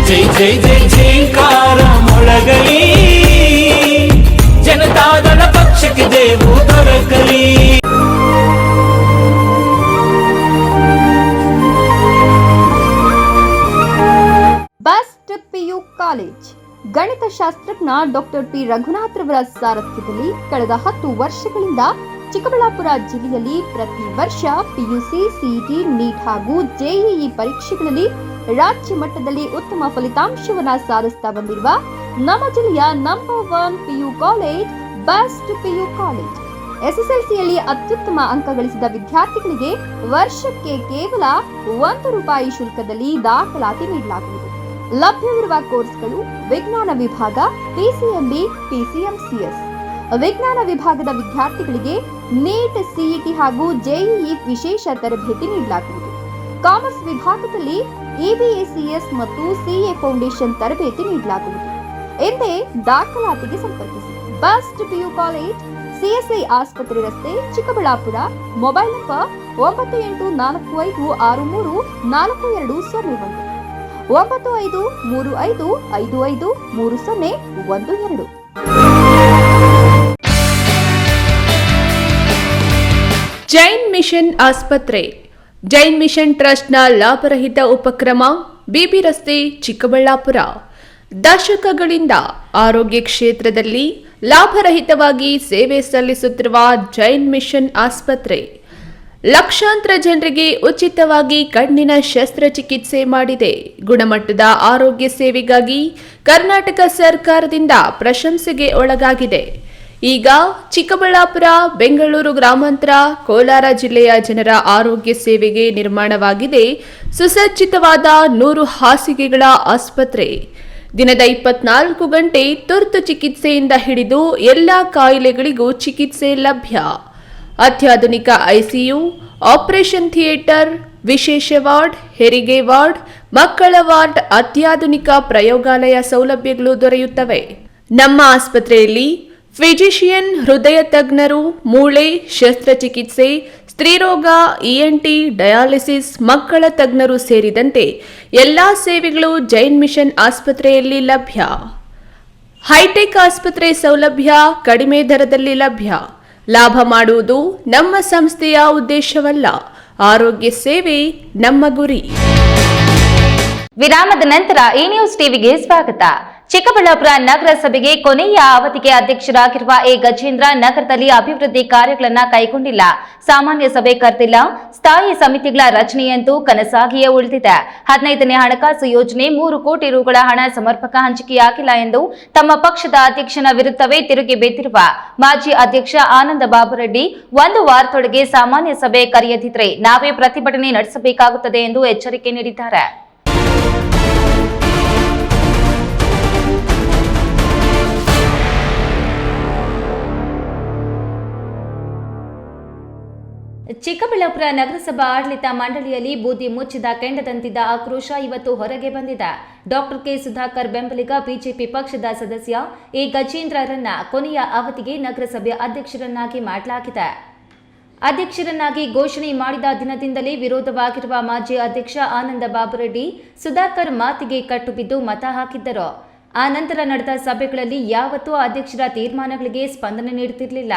ಜೈ ಝೇಂಕಾರ ಮೊಳಗಲಿ ಜನತಾದಳ ಪಕ್ಷಕ್ಕೆ ದೇವು ದೊರಕಲಿ. Best PU college. ಗಣಿತಶಾಸ್ತ್ರಜ್ಞ ಡಾಕ್ಟರ್ P. ರಘುನಾಥ್ ರವರ ಸಾರಥ್ಯದಲ್ಲಿ ಕಳೆದ 10 ವರ್ಷಗಳಿಂದ ಚಿಕ್ಕಬಳ್ಳಾಪುರ ಜಿಲ್ಲೆಯಲ್ಲಿ ಪ್ರತಿ ವರ್ಷ PUC, CET, NEET ಹಾಗೂ JEE ಪರೀಕ್ಷೆಗಳಲ್ಲಿ ರಾಜ್ಯ ಮಟ್ಟದಲ್ಲಿ ಉತ್ತಮ ಫಲಿತಾಂಶವನ್ನು ಸಾಧಿಸ್ತಾ ಬಂದಿರುವ ನಮ್ಮ ಜಿಲ್ಲೆಯ number 1 PU college best PU college. SSLCಯಲ್ಲಿ ಅತ್ಯುತ್ತಮ ಅಂಕ ಗಳಿಸಿದ ವಿದ್ಯಾರ್ಥಿಗಳಿಗೆ ವರ್ಷಕ್ಕೆ ಕೇವಲ ₹1 ಶುಲ್ಕದಲ್ಲಿ ದಾಖಲಾತಿ ನೀಡಲಾಗುವುದು. ಲಭ್ಯವಿರುವ ಕೋರ್ಸ್ಗಳು ವಿಜ್ಞಾನ ವಿಭಾಗ, PCMB, PCMCS. ವಿಜ್ಞಾನ ವಿಭಾಗದ ವಿದ್ಯಾರ್ಥಿಗಳಿಗೆ NEET, CET ಹಾಗೂ JEE ವಿಶೇಷ ತರಬೇತಿ ನೀಡಲಾಗುವುದು. ಕಾಮರ್ಸ್ ವಿಭಾಗದಲ್ಲಿ EBACS ಮತ್ತು CA ಫೌಂಡೇಶನ್ ತರಬೇತಿ ನೀಡಲಾಗುವುದು. ಎಂದೇ ದಾಖಲಾತಿಗೆ ಸಂಪರ್ಕಿಸಿ. ಬೆಸ್ಟ್ PU ಕಾಲೇಜ್, CSI ಆಸ್ಪತ್ರೆ ರಸ್ತೆ, Chikkaballapur. Mobile number 9845634201 9535553012. Jain mission ಆಸ್ಪತ್ರೆ. ಜೈನ್ ಮಿಷನ್ ಟ್ರಸ್ಟ್ನ ಲಾಭರಹಿತ ಉಪಕ್ರಮ, ಬಿಬಿ ರಸ್ತೆ, ಚಿಕ್ಕಬಳ್ಳಾಪುರ. ದಶಕಗಳಿಂದ ಆರೋಗ್ಯ ಕ್ಷೇತ್ರದಲ್ಲಿ ಲಾಭರಹಿತವಾಗಿ ಸೇವೆ ಸಲ್ಲಿಸುತ್ತಿರುವ ಜೈನ್ ಮಿಷನ್ ಆಸ್ಪತ್ರೆ ಲಕ್ಷಾಂತರ ಜನರಿಗೆ ಉಚಿತವಾಗಿ ಕಣ್ಣಿನ ಶಸ್ತ್ರಚಿಕಿತ್ಸೆ ಮಾಡಿದೆ. ಗುಣಮಟ್ಟದ ಆರೋಗ್ಯ ಸೇವೆಗಾಗಿ ಕರ್ನಾಟಕ ಸರ್ಕಾರದಿಂದ ಪ್ರಶಂಸೆಗೆ ಒಳಗಾಗಿದೆ. ಈಗ ಚಿಕ್ಕಬಳ್ಳಾಪುರ, ಬೆಂಗಳೂರು ಗ್ರಾಮಾಂತರ, ಕೋಲಾರ ಜಿಲ್ಲೆಯ ಜನರ ಆರೋಗ್ಯ ಸೇವೆಗೆ ನಿರ್ಮಾಣವಾಗಿದೆ ಸುಸಜ್ಜಿತವಾದ 100 ಹಾಸಿಗೆಗಳ ಆಸ್ಪತ್ರೆ. ದಿನದ 24 ಗಂಟೆ ತುರ್ತು ಚಿಕಿತ್ಸೆಯಿಂದ ಹಿಡಿದು ಎಲ್ಲ ಕಾಯಿಲೆಗಳಿಗೂ ಚಿಕಿತ್ಸೆ ಲಭ್ಯ. ಅತ್ಯಾಧುನಿಕ ICU, ಆಪರೇಷನ್ ಥಿಯೇಟರ್, ವಿಶೇಷ ವಾರ್ಡ್, ಹೆರಿಗೆ ವಾರ್ಡ್, ಮಕ್ಕಳ ವಾರ್ಡ್, ಅತ್ಯಾಧುನಿಕ ಪ್ರಯೋಗಾಲಯ ಸೌಲಭ್ಯಗಳು ದೊರೆಯುತ್ತವೆ. ನಮ್ಮ ಆಸ್ಪತ್ರೆಯಲ್ಲಿ ಫಿಜಿಷಿಯನ್, ಹೃದಯ ತಜ್ಞರು, ಮೂಳೆ ಶಸ್ತ್ರಚಿಕಿತ್ಸೆ, ಸ್ತ್ರೀರೋಗ, ENT, ಡಯಾಲಿಸಿಸ್, ಮಕ್ಕಳ ತಜ್ಞರು ಸೇರಿದಂತೆ ಎಲ್ಲಾ ಸೇವೆಗಳು ಜೈನ್ ಮಿಷನ್ ಆಸ್ಪತ್ರೆಯಲ್ಲಿ ಲಭ್ಯ. ಹೈಟೆಕ್ ಆಸ್ಪತ್ರೆ ಸೌಲಭ್ಯ ಕಡಿಮೆ ದರದಲ್ಲಿ ಲಭ್ಯ. ಲಾಭ ಮಾಡುವುದು ನಮ್ಮ ಸಂಸ್ಥೆಯ ಉದ್ದೇಶವಲ್ಲ, ಆರೋಗ್ಯ ಸೇವೆ ನಮ್ಮ ಗುರಿ. ವಿರಾಮದ ನಂತರ ಈ ನ್ಯೂಸ್ ಟಿವಿಗೆ ಸ್ವಾಗತ. ಚಿಕ್ಕಬಳ್ಳಾಪುರ ನಗರಸಭೆಗೆ ಕೊನೆಯ ಅವಧಿಗೆ ಅಧ್ಯಕ್ಷರಾಗಿರುವ ಎ ಗಜೇಂದ್ರ ನಗರದಲ್ಲಿ ಅಭಿವೃದ್ಧಿ ಕಾರ್ಯಗಳನ್ನು ಕೈಗೊಂಡಿಲ್ಲ, ಸಾಮಾನ್ಯ ಸಭೆ ಕರೆದಿಲ್ಲ, ಸ್ಥಾಯಿ ಸಮಿತಿಗಳ ರಚನೆಯಂತೂ ಕನಸಾಗಿಯೇ ಉಳಿದಿದೆ. 15ನೇ ಹಣಕಾಸು ಯೋಜನೆ 3 ಕೋಟಿ ರುಗಳ ಹಣ ಸಮರ್ಪಕ ಹಂಚಿಕೆಯಾಗಿಲ್ಲ ಎಂದು ತಮ್ಮ ಪಕ್ಷದ ಅಧ್ಯಕ್ಷನ ವಿರುದ್ಧವೇ ತಿರುಗಿ ಬಿದ್ದಿರುವ ಮಾಜಿ ಅಧ್ಯಕ್ಷ ಆನಂದ ಬಾಬುರೆಡ್ಡಿ 1 ವಾರದೊಳಗೆ ಸಾಮಾನ್ಯ ಸಭೆ ಕರೆಯದಿದ್ರೆ ನಾವೇ ಪ್ರತಿಭಟನೆ ನಡೆಸಬೇಕಾಗುತ್ತದೆ ಎಂದು ಎಚ್ಚರಿಕೆ ನೀಡಿದ್ದಾರೆ. ಚಿಕ್ಕಬಳ್ಳಾಪುರ ನಗರಸಭಾ ಆಡಳಿತ ಮಂಡಳಿಯಲ್ಲಿ ಬೂದಿ ಮುಚ್ಚಿದ ಕೆಂಡದಂತಿದ್ದ ಆಕ್ರೋಶ ಇವತ್ತು ಹೊರಗೆ ಬಂದಿದೆ. ಡಾಕ್ಟರ್ ಕೆ ಸುಧಾಕರ್ ಬೆಂಬಲಿಗ ಬಿಜೆಪಿ ಪಕ್ಷದ ಸದಸ್ಯ ಎ ಗಜೇಂದ್ರರನ್ನ ಕೊನೆಯ ಅವಧಿಗೆ ನಗರಸಭೆ ಅಧ್ಯಕ್ಷರನ್ನಾಗಿ ಮಾಡಲಾಗಿದೆ. ಅಧ್ಯಕ್ಷರನ್ನಾಗಿ ಘೋಷಣೆ ಮಾಡಿದ ದಿನದಿಂದಲೇ ವಿರೋಧವಾಗಿರುವ ಮಾಜಿ ಅಧ್ಯಕ್ಷ ಆನಂದ ಬಾಬುರೆಡ್ಡಿ ಸುಧಾಕರ್ ಮಾತಿಗೆ ಕಟ್ಟುಬಿದ್ದು ಮತ ಹಾಕಿದ್ದರು. ಆ ನಂತರ ನಡೆದ ಸಭೆಗಳಲ್ಲಿ ಯಾವತ್ತೂ ಅಧ್ಯಕ್ಷರ ತೀರ್ಮಾನಗಳಿಗೆ ಸ್ಪಂದನೆ ನೀಡುತ್ತಿರಲಿಲ್ಲ.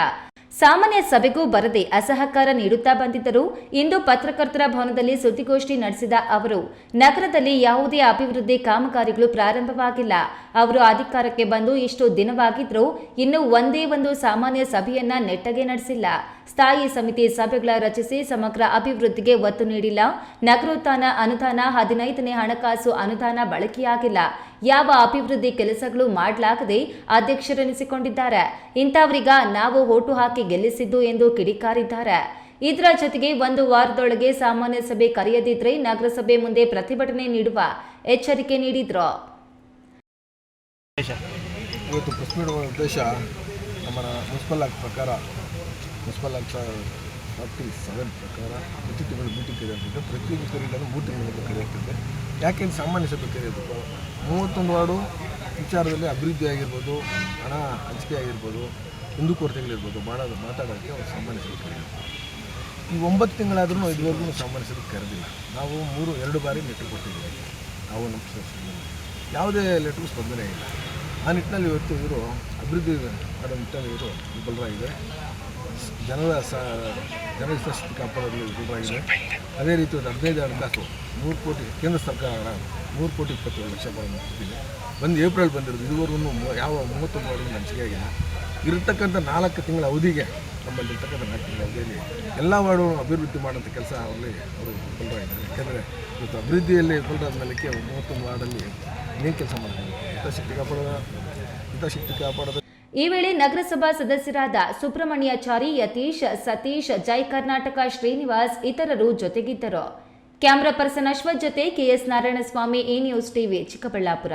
ಸಾಮಾನ್ಯ ಸಭೆಗೂ ಬರದೆ ಅಸಹಕಾರ ನೀಡುತ್ತಾ ಬಂದಿದ್ದರು. ಇಂದು ಪತ್ರಕರ್ತರ ಭವನದಲ್ಲಿ ಸುದ್ದಿಗೋಷ್ಠಿ ನಡೆಸಿದ ಅವರು, ನಗರದಲ್ಲಿ ಯಾವುದೇ ಅಭಿವೃದ್ಧಿ ಕಾಮಗಾರಿಗಳು ಪ್ರಾರಂಭವಾಗಿಲ್ಲ. ಅವರು ಅಧಿಕಾರಕ್ಕೆ ಬಂದು ಇಷ್ಟು ದಿನವಾಗಿದ್ರೂ ಇನ್ನೂ ಒಂದೇ ಒಂದು ಸಾಮಾನ್ಯ ಸಭೆಯನ್ನ ನೆಟ್ಟಗೆ ನಡೆಸಿಲ್ಲ. ಸ್ಥಾಯಿ ಸಮಿತಿ ಸಭೆಗಳ ರಚಿಸಿ ಸಮಗ್ರ ಅಭಿವೃದ್ಧಿಗೆ ಒತ್ತು ನೀಡಿಲ್ಲ. ನಗರೋತ್ಥಾನ ಅನುದಾನ 15ನೇ ಹಣಕಾಸು ಅನುದಾನ ಬಳಕೆಯಾಗಿಲ್ಲ. ಯಾವ ಅಭಿವೃದ್ಧಿ ಕೆಲಸಗಳು ಮಾಡಲಾಗದೆ ಅಧ್ಯಕ್ಷರೆನಿಸಿಕೊಂಡಿದ್ದಾರೆ. ಇಂಥವರಿಗ ನಾವು ಓಟು ಹಾಕಿ ಗೆಲ್ಲಿಸಿದ್ದು ಎಂದು ಕಿಡಿಕಾರಿದ್ದಾರೆ. ಇದರ ಜೊತೆಗೆ 1 ವಾರದೊಳಗೆ ಸಾಮಾನ್ಯ ಸಭೆ ಕರೆಯದಿದ್ರೆ ನಗರಸಭೆ ಮುಂದೆ ಪ್ರತಿಭಟನೆ ನೀಡುವ ಎಚ್ಚರಿಕೆ ನೀಡಿದ್ರು. ಇವತ್ತು ಪ್ರೆಸ್ ಮೀಟ್ ಉದ್ದೇಶ ನಮ್ಮ ಮುನ್ಸಿಪಲ್ ಆಕ್ಟ್ ಪ್ರಕಾರ, ಮುನ್ಸಿಪಲ್ ಆಕ್ಟ್ 47 ಪ್ರಕಾರ ಪ್ರತಿ ತಿಂಗಳು ಮೀಟಿಂಗ್ ಕರೆಯುತ್ತಿದ್ದೆ. ಪ್ರತಿಯೊಂದು ಕರೆಯಲು 3 ತಿಂಗಳ ಕರೆಯುತ್ತಿದ್ದೆ. ಯಾಕೆ ಸಾಮಾನ್ಯ ಸಭೆ ಕರೆಯೋದು? 31 ವಾರ್ಡು ವಿಚಾರದಲ್ಲಿ ಅಭಿವೃದ್ಧಿ ಆಗಿರ್ಬೋದು, ಹಣ ಹಂಚಿಕೆ ಆಗಿರ್ಬೋದು, ಕುಂದುಕೊರತೆಗಳಿರ್ಬೋದು ಮಾತಾಡೋಕ್ಕೆ ಒಂದು ಸಾಮಾನ್ಯ ಸಭೆ ಕರೆಯೋದು. ಈ 9 ತಿಂಗಳಾದ್ರೂ ಇದುವರೆಗೂ ಸಾಮಾನ್ಯ ಸಭೆ ಕರೆದಿಲ್ಲ. ನಾವು 2 ಬಾರಿ ಲೆಟ್ರ್ ಕೊಟ್ಟಿದ್ದೀವಿ. ನಾವು ನಮ್ಮ ಯಾವುದೇ ಲೆಟ್ರು ಸ್ಪಂದನೆ ಇಲ್ಲ. ಆ ನಿಟ್ಟಿನಲ್ಲಿ ಇವತ್ತು ಇವರು ಅಭಿವೃದ್ಧಿ ಮಾಡೋ ನಿಟ್ಟಿನಲ್ಲಿ ಇವರು ವಿಫಲರಾಗಿದೆ. ಜನರ ಹಿತಾಸಕ್ತಿ ಕಾಪಾಡೋದ್ರಲ್ಲಿ ವಿಫಲರಾಗಿದೆ. ಅದೇ ರೀತಿ ಒಂದು 15 ಹಣಕಾಸು 3 ಕೋಟಿ ಕೇಂದ್ರ ಸರ್ಕಾರ 3 ಕೋಟಿ 27 ಲಕ್ಷ ಕೊಟ್ಟಿದೆ. ಏಪ್ರಿಲ್ ಬಂದಿರೋದು ಇದುವರೆಗೂ ಯಾವ 31 ವಾರ್ಡಿಗೆ ಹಂಚಿಕೆ ಆಗಿಲ್ಲ. ಇರತಕ್ಕಂಥ 4 ತಿಂಗಳ ಅವಧಿಗೆ ನಮ್ಮಲ್ಲಿರ್ತಕ್ಕಂಥ 4 ತಿಂಗಳ ಅವಧಿಯಲ್ಲಿ ಎಲ್ಲ ವಾರ್ಡು ಅಭಿವೃದ್ಧಿ ಮಾಡೋಂಥ ಕೆಲಸ ಅವರಲ್ಲಿ ಅವರು ವಿಫಲರಾಗಿದ್ದಾರೆ. ಯಾಕೆಂದರೆ ಇವತ್ತು ಅಭಿವೃದ್ಧಿಯಲ್ಲಿ ವಿಫಲರಾದ ಮೇಲೆ 31 ವಾರ್ಡಲ್ಲಿ ಇನ್ನೇನು ಕೆಲಸ ಮಾಡ್ತಾರೆ? ಹಿತಾಸಕ್ತಿ ಕಾಪಾಡೋದು. ಈ ವೇಳೆ ನಗರಸಭಾ ಸದಸ್ಯರಾದ ಸುಬ್ರಹ್ಮಣ್ಯಾಚಾರಿ, ಯತೀಶ್, ಸತೀಶ್, ಜೈ ಕರ್ನಾಟಕ, ಶ್ರೀನಿವಾಸ್ ಇತರರು ಜೊತೆಗಿದ್ದರು. ಕ್ಯಾಮರಾ ಪರ್ಸನ್ ಅಶ್ವಥ್ ಜೊತೆ KS Narayanaswamy, A news TV, Chikkaballapur.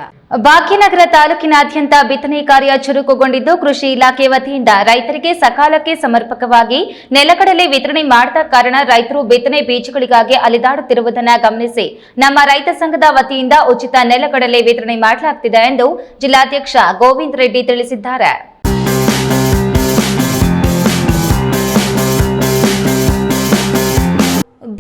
Bhagyanagar ತಾಲೂಕಿನಾದ್ಯಂತ ಬಿತ್ತನೆ ಕಾರ್ಯ ಚುರುಕುಗೊಂಡಿದ್ದು, ಕೃಷಿ ಇಲಾಖೆ ವತಿಯಿಂದ ರೈತರಿಗೆ ಸಕಾಲಕ್ಕೆ ಸಮರ್ಪಕವಾಗಿ ನೆಲಕಡಲೆ ವಿತರಣೆ ಮಾಡದ ಕಾರಣ ರೈತರು ಬಿತ್ತನೆ ಬೀಜಗಳಿಗಾಗಿ ಅಲೆದಾಡುತ್ತಿರುವುದನ್ನು ಗಮನಿಸಿ ನಮ್ಮ ರೈತ ಸಂಘದ ವತಿಯಿಂದ ಉಚಿತ ನೆಲಕಡಲೆ ವಿತರಣೆ ಮಾಡಲಾಗುತ್ತಿದೆ ಎಂದು ಜಿಲ್ಲಾಧ್ಯಕ್ಷ ಗೋವಿಂದ ರೆಡ್ಡಿ ತಿಳಿಸಿದ್ದಾರೆ.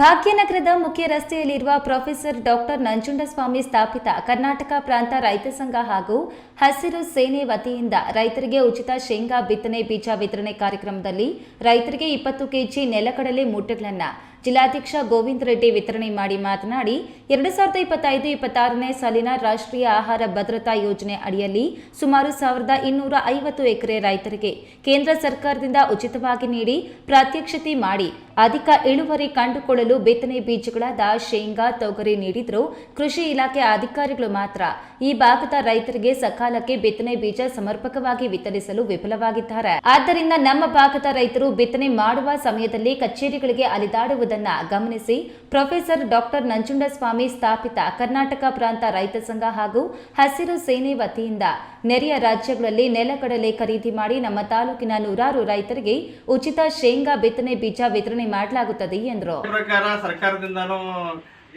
ಭಾಗ್ಯನಗರದ ಮುಖ್ಯ ರಸ್ತೆಯಲ್ಲಿರುವ ಪ್ರೊಫೆಸರ್ ಡಾಕ್ಟರ್ ನಂಜುಂಡಸ್ವಾಮಿ ಸ್ಥಾಪಿತ ಕರ್ನಾಟಕ ಪ್ರಾಂತ ರೈತ ಸಂಘ ಹಾಗೂ ಹಸಿರು ಸೇನೆ ವತಿಯಿಂದ ರೈತರಿಗೆ ಉಚಿತ ಶೇಂಗಾ ಬಿತ್ತನೆ ಬೀಜ ವಿತರಣೆ ಕಾರ್ಯಕ್ರಮದಲ್ಲಿ ರೈತರಿಗೆ 20 ಕೆಜಿ ನೆಲಕಡಲೆ ಮೂಟೆಗಳನ್ನು ಜಿಲ್ಲಾಧ್ಯಕ್ಷ ಗೋವಿಂದ ರೆಡ್ಡಿ ವಿತರಣೆ ಮಾಡಿ ಮಾತನಾಡಿ 2025-26ನೇ ಸಾಲಿನ ರಾಷ್ಟ್ರೀಯ ಆಹಾರ ಭದ್ರತಾ ಯೋಜನೆ ಅಡಿಯಲ್ಲಿ ಸುಮಾರು 1250 ಎಕರೆ ರೈತರಿಗೆ ಕೇಂದ್ರ ಸರ್ಕಾರದಿಂದ ಉಚಿತವಾಗಿ ನೀಡಿ ಪ್ರಾತ್ಯಕ್ಷಿತೆ ಮಾಡಿ ಅಧಿಕ ಇಳುವರಿ ಕಂಡುಕೊಳ್ಳಲು ಬಿತ್ತನೆ ಬೀಜಗಳಾದ ಶೇಂಗಾ, ತೊಗರಿ ನೀಡಿದರೂ ಕೃಷಿ ಇಲಾಖೆ ಅಧಿಕಾರಿಗಳು ಮಾತ್ರ ಈ ಭಾಗದ ರೈತರಿಗೆ ಸಕಾಲಕ್ಕೆ ಬಿತ್ತನೆ ಬೀಜ ಸಮರ್ಪಕವಾಗಿ ವಿತರಿಸಲು ವಿಫಲವಾಗಿದ್ದಾರೆ. ಆದ್ದರಿಂದ ನಮ್ಮ ಭಾಗದ ರೈತರು ಬಿತ್ತನೆ ಮಾಡುವ ಸಮಯದಲ್ಲಿ ಕಚೇರಿಗಳಿಗೆ ಅಲೆದಾಡುವುದನ್ನು ಗಮನಿಸಿ ಪ್ರೊಫೆಸರ್ ಡಾಕ್ಟರ್ ನಂಜುಂಡಸ್ವಾಮಿ ಸ್ಥಾಪಿತ ಕರ್ನಾಟಕ ಪ್ರಾಂತ ರೈತ ಸಂಘ ಹಾಗೂ ಹಸಿರು ಸೇನೆ ವತಿಯಿಂದ ನೆರೆಯ ರಾಜ್ಯಗಳಲ್ಲಿ ನೆಲಕಡಲೆ ಖರೀದಿ ಮಾಡಿ ನಮ್ಮ ತಾಲೂಕಿನ ನೂರಾರು ರೈತರಿಗೆ ಉಚಿತ ಶೇಂಗಾ ಬಿತ್ತನೆ ಬೀಜ ವಿತರಣೆ ಮಾಡಲಾಗುತ್ತದೆ ಎಂದರು. ಪ್ರಕಾರ ಸರ್ಕಾರದಿಂದನೂ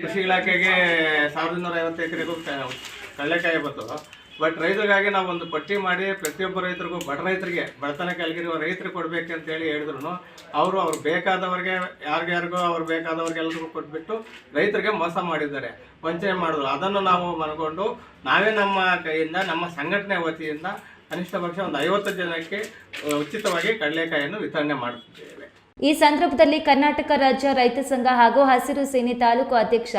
ಕೃಷಿ ಇಲಾಖೆಗೆ 1250 ಎಕರೆಗೂ ಕಡಲೆಕಾಯಿ ಬರ್ತದೆ. ಬಟ್ ರೈತರಿಗಾಗಿ ನಾವು ಒಂದು ಪಟ್ಟಿ ಮಾಡಿ ಪ್ರತಿಯೊಬ್ಬ ರೈತರಿಗೂ ಬಡ ರೈತರಿಗೆ ಬಡತನ ಕೆಳಗಿರುವ ರೈತರಿಗೆ ಕೊಡಬೇಕಂತೇಳಿ ಹೇಳಿದ್ರು. ಅವರು ಬೇಕಾದವ್ರಿಗೆ ಯಾರಿಗ್ಯಾರಿಗೂ ಅವ್ರು ಬೇಕಾದವ್ರಿಗೆಲ್ಲರಿಗೂ ಕೊಟ್ಬಿಟ್ಟು ರೈತರಿಗೆ ಮೋಸ ಮಾಡಿದ್ದಾರೆ, ವಂಚನೆ ಮಾಡಿದ್ರು. ಅದನ್ನು ನಾವು ಮನಗೊಂಡು ನಾವೇ ನಮ್ಮ ಕೈಯಿಂದ ನಮ್ಮ ಸಂಘಟನೆ ವತಿಯಿಂದ ಕನಿಷ್ಠ ಪಕ್ಷ ಒಂದು 50 ಜನಕ್ಕೆ ಉಚಿತವಾಗಿ ಕಡಲೆಕಾಯಿಯನ್ನು ವಿತರಣೆ ಮಾಡುತ್ತಿದ್ದೇವೆ. ಈ ಸಂದರ್ಭದಲ್ಲಿ ಕರ್ನಾಟಕ ರಾಜ್ಯ ರೈತ ಸಂಘ ಹಾಗೂ ಹಸಿರು ಸೇನೆ ತಾಲೂಕು ಅಧ್ಯಕ್ಷ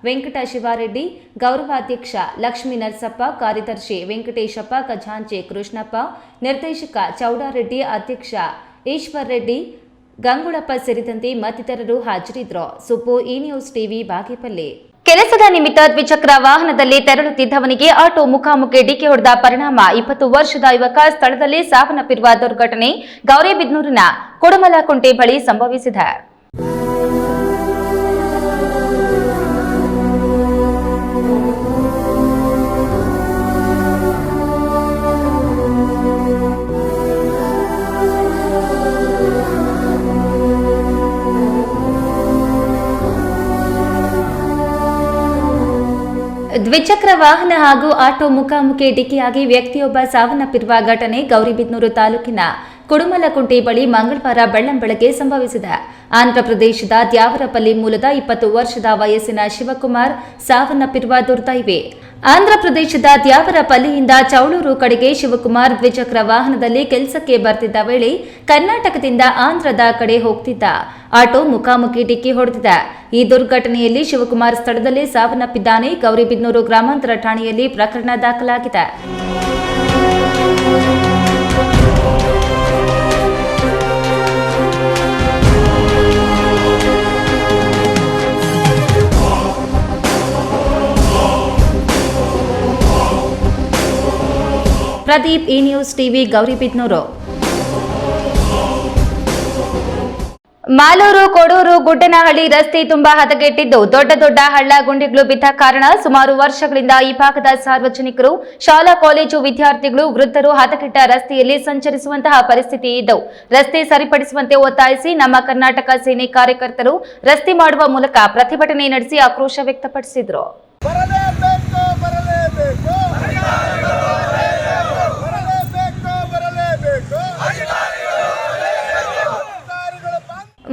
ವೆಂಕಟ ಶಿವಾರೆಡ್ಡಿ, ಗೌರವಾಧ್ಯಕ್ಷ ಲಕ್ಷ್ಮೀ ನರಸಪ್ಪ, ಕಾರ್ಯದರ್ಶಿ ವೆಂಕಟೇಶಪ್ಪ, ಖಜಾಂಚಿ ಕೃಷ್ಣಪ್ಪ, ನಿರ್ದೇಶಕ ಚೌಡಾರೆಡ್ಡಿ, ಅಧ್ಯಕ್ಷ ಈಶ್ವರ್ ರೆಡ್ಡಿ, ಗಂಗುಳಪ್ಪ ಸೇರಿದಂತೆ ಮತ್ತಿತರರು ಹಾಜರಿದ್ದರು. Subbu, E news TV, Bagepalli. ಕೆಲಸದ ನಿಮಿತ್ತ ದ್ವಿಚಕ್ರ ವಾಹನದಲ್ಲಿ ತೆರಳುತ್ತಿದ್ದವನಿಗೆ ಆಟೋ ಮುಖಾಮುಖಿ ಡಿಕ್ಕಿ ಹೊಡೆದ ಪರಿಣಾಮ 20 ವರ್ಷದ ಯುವಕ ಸ್ಥಳದಲ್ಲಿ ಸಾವನ್ನಪ್ಪಿರುವ ದುರ್ಘಟನೆ ಗೌರಿಬಿದನೂರಿನ ಕುಡಮಲಕುಂಟೆ ಬಳಿ ಸಂಭವಿಸಿದೆ. ದ್ವಿಚಕ್ರ ವಾಹನ ಹಾಗೂ ಆಟೋ ಮುಖಾಮುಖಿ ಡಿಕ್ಕಿಯಾಗಿ ವ್ಯಕ್ತಿಯೊಬ್ಬ ಸಾವನ್ನಪ್ಪಿರುವ ಘಟನೆ ಗೌರಿಬಿದನೂರು ತಾಲೂಕಿನ ಕುಡುಮಲಕುಂಟೆ ಬಳಿ ಮಂಗಳವಾರ ಬೆಳ್ಳಂಬೆಳಗ್ಗೆ ಸಂಭವಿಸಿದೆ. ಆಂಧ್ರಪ್ರದೇಶದ ದ್ಯಾವರಪಲ್ಲಿ ಮೂಲದ 20 ವರ್ಷದ ವಯಸ್ಸಿನ ಶಿವಕುಮಾರ್ ಸಾವನ್ನಪ್ಪಿರುವ ದುರ್ದೈವಿ. ಆಂಧ್ರಪ್ರದೇಶದ ದ್ಯಾವರಪಲ್ಲಿಯಿಂದ ಚೌಳೂರು ಕಡೆಗೆ ಶಿವಕುಮಾರ್ ದ್ವಿಚಕ್ರ ವಾಹನದಲ್ಲಿ ಕೆಲಸಕ್ಕೆ ಬರ್ತಿದ್ದ ವೇಳೆ ಕರ್ನಾಟಕದಿಂದ ಆಂಧ್ರದ ಕಡೆ ಹೋಗ್ತಿದ್ದ ಆಟೋ ಮುಖಾಮುಖಿ ಡಿಕ್ಕಿ ಹೊಡೆದಿದೆ. ಈ ದುರ್ಘಟನೆಯಲ್ಲಿ ಶಿವಕುಮಾರ್ ಸ್ಥಳದಲ್ಲೇ ಸಾವನ್ನಪ್ಪಿದ್ದಾನೆ. ಗೌರಿಬಿದನೂರು ಗ್ರಾಮಾಂತರ ಠಾಣೆಯಲ್ಲಿ ಪ್ರಕರಣ ದಾಖಲಾಗಿದೆ. Pradeep, E news TV, Gauribidanur. Malur Kodur Guddanahalli ರಸ್ತೆ ತುಂಬಾ ಹದಗೆಟ್ಟಿದ್ದು ದೊಡ್ಡ ದೊಡ್ಡ ಹಳ್ಳ ಗುಂಡಿಗಳು ಬಿದ್ದ ಕಾರಣ ಸುಮಾರು ವರ್ಷಗಳಿಂದ ಈ ಭಾಗದ ಸಾರ್ವಜನಿಕರು, ಶಾಲಾ ಕಾಲೇಜು ವಿದ್ಯಾರ್ಥಿಗಳು, ವೃದ್ಧರು ಹದಗೆಟ್ಟ ರಸ್ತೆಯಲ್ಲಿ ಸಂಚರಿಸುವಂತಹ ಪರಿಸ್ಥಿತಿ ಇದ್ದು ರಸ್ತೆ ಸರಿಪಡಿಸುವಂತೆ ಒತ್ತಾಯಿಸಿ ನಮ್ಮ ಕರ್ನಾಟಕ ಸೇನೆ ಕಾರ್ಯಕರ್ತರು ರಸ್ತೆ ಮಾಡುವ ಮೂಲಕ ಪ್ರತಿಭಟನೆ ನಡೆಸಿ ಆಕ್ರೋಶ ವ್ಯಕ್ತಪಡಿಸಿದರು.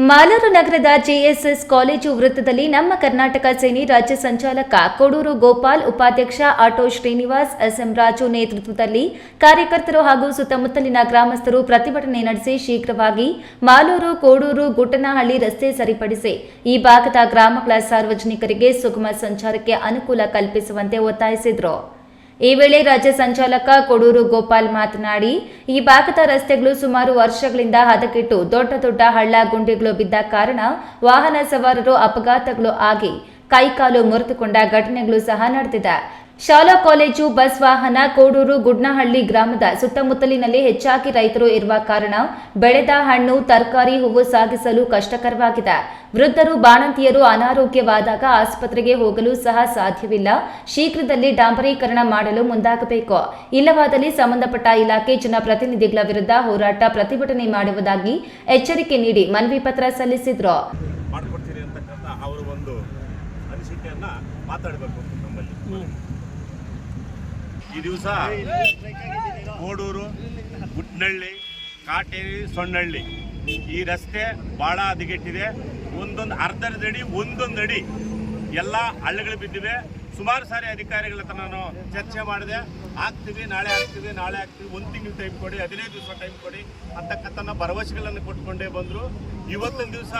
ಮಾಲೂರು ನಗರದ ಜೆಎಸ್ಎಸ್ ಕಾಲೇಜು ವೃತ್ತದಲ್ಲಿ ನಮ್ಮ ಕರ್ನಾಟಕ ಸೇನೆ ರಾಜ್ಯ ಸಂಚಾಲಕ ಕೋಡೂರು ಗೋಪಾಲ್, ಉಪಾಧ್ಯಕ್ಷ ಆಟೋ ಶ್ರೀನಿವಾಸ್, ಎಸ್ಎಂ ರಾಜು ನೇತೃತ್ವದಲ್ಲಿ ಕಾರ್ಯಕರ್ತರು ಹಾಗೂ ಸುತ್ತಮುತ್ತಲಿನ ಗ್ರಾಮಸ್ಥರು ಪ್ರತಿಭಟನೆ ನಡೆಸಿ ಶೀಘ್ರವಾಗಿ ಮಾಲೂರು ಕೋಡೂರು ಗುಡ್ಡನಹಳ್ಳಿ ರಸ್ತೆ ಸರಿಪಡಿಸಿ ಈ ಭಾಗದ ಗ್ರಾಮಗಳ ಸಾರ್ವಜನಿಕರಿಗೆ ಸುಗಮ ಸಂಚಾರಕ್ಕೆ ಅನುಕೂಲ ಕಲ್ಪಿಸುವಂತೆ ಒತ್ತಾಯಿಸಿದರು. ಈ ವೇಳೆ ರಾಜ್ಯ ಸಂಚಾಲಕ ಕೋಡೂರು ಗೋಪಾಲ್ ಮಾತನಾಡಿ, ಈ ಭಾಗದ ರಸ್ತೆಗಳು ಸುಮಾರು ವರ್ಷಗಳಿಂದ ಹದಗೆಟ್ಟು ದೊಡ್ಡ ದೊಡ್ಡ ಹಳ್ಳ ಗುಂಡಿಗಳು ಬಿದ್ದ ಕಾರಣ ವಾಹನ ಸವಾರರು ಅಪಘಾತಗಳು ಆಗಿ ಕೈಕಾಲು ಮುರಿದುಕೊಂಡ ಘಟನೆಗಳು ಸಹ ನಡೆದಿದೆ. ಶಾಲಾ ಕಾಲೇಜು ಬಸ್ ವಾಹನ ಕೋಡೂರು ಗುಡ್ನಹಳ್ಳಿ ಗ್ರಾಮದ ಸುತ್ತಮುತ್ತಲಿನಲ್ಲಿ ಹೆಚ್ಚಾಗಿ ರೈತರು ಇರುವ ಕಾರಣ ಬೆಳೆದ ಹಣ್ಣು ತರಕಾರಿ ಹೂವು ಸಾಗಿಸಲು ಕಷ್ಟಕರವಾಗಿದೆ. ವೃದ್ಧರು ಬಾಣಂತಿಯರು ಅನಾರೋಗ್ಯವಾದಾಗ ಆಸ್ಪತ್ರೆಗೆ ಹೋಗಲು ಸಹ ಸಾಧ್ಯವಿಲ್ಲ. ಶೀಘ್ರದಲ್ಲಿ ಡಾಂಬರೀಕರಣ ಮಾಡಲು ಮುಂದಾಗಬೇಕು. ಇಲ್ಲವಾದಲ್ಲಿ ಸಂಬಂಧಪಟ್ಟ ಇಲಾಖೆ ಜನಪ್ರತಿನಿಧಿಗಳ ವಿರುದ್ಧ ಹೋರಾಟ ಪ್ರತಿಭಟನೆ ಮಾಡುವುದಾಗಿ ಎಚ್ಚರಿಕೆ ನೀಡಿ ಮನವಿ ಪತ್ರ ಸಲ್ಲಿಸಿದ್ರು. ಈ ದಿವಸ ಕೋಡೂರು ಗುಡ್ನಳ್ಳಿ ಕಾಟೇರಿ ಸೊಣ್ಣಹಳ್ಳಿ ಈ ರಸ್ತೆ ಭಾಳ ಹದಗೆಟ್ಟಿದೆ. ಒಂದೊಂದು ಅರ್ಧದಡಿ ಒಂದೊಂದು ಅಡಿ ಎಲ್ಲ ಹಳ್ಳಗಳು ಬಿದ್ದಿವೆ. ಸುಮಾರು ಸಾರಿ ಅಧಿಕಾರಿಗಳ ಹತ್ರ ನಾನು ಚರ್ಚೆ ಮಾಡಿದೆ. ಆಗ್ತೀವಿ, ನಾಳೆ ಆಗ್ತೀವಿ, ನಾಳೆ ಆಗ್ತೀವಿ, 1 ತಿಂಗಳು ಟೈಮ್ ಕೊಡಿ, 15 ದಿವಸ ಟೈಮ್ ಕೊಡಿ ಅಂತಕ್ಕಂಥ ಭರವಸೆಗಳನ್ನು ಕೊಟ್ಕೊಂಡೇ ಬಂದರು. ಇವತ್ತೊಂದು ದಿವಸ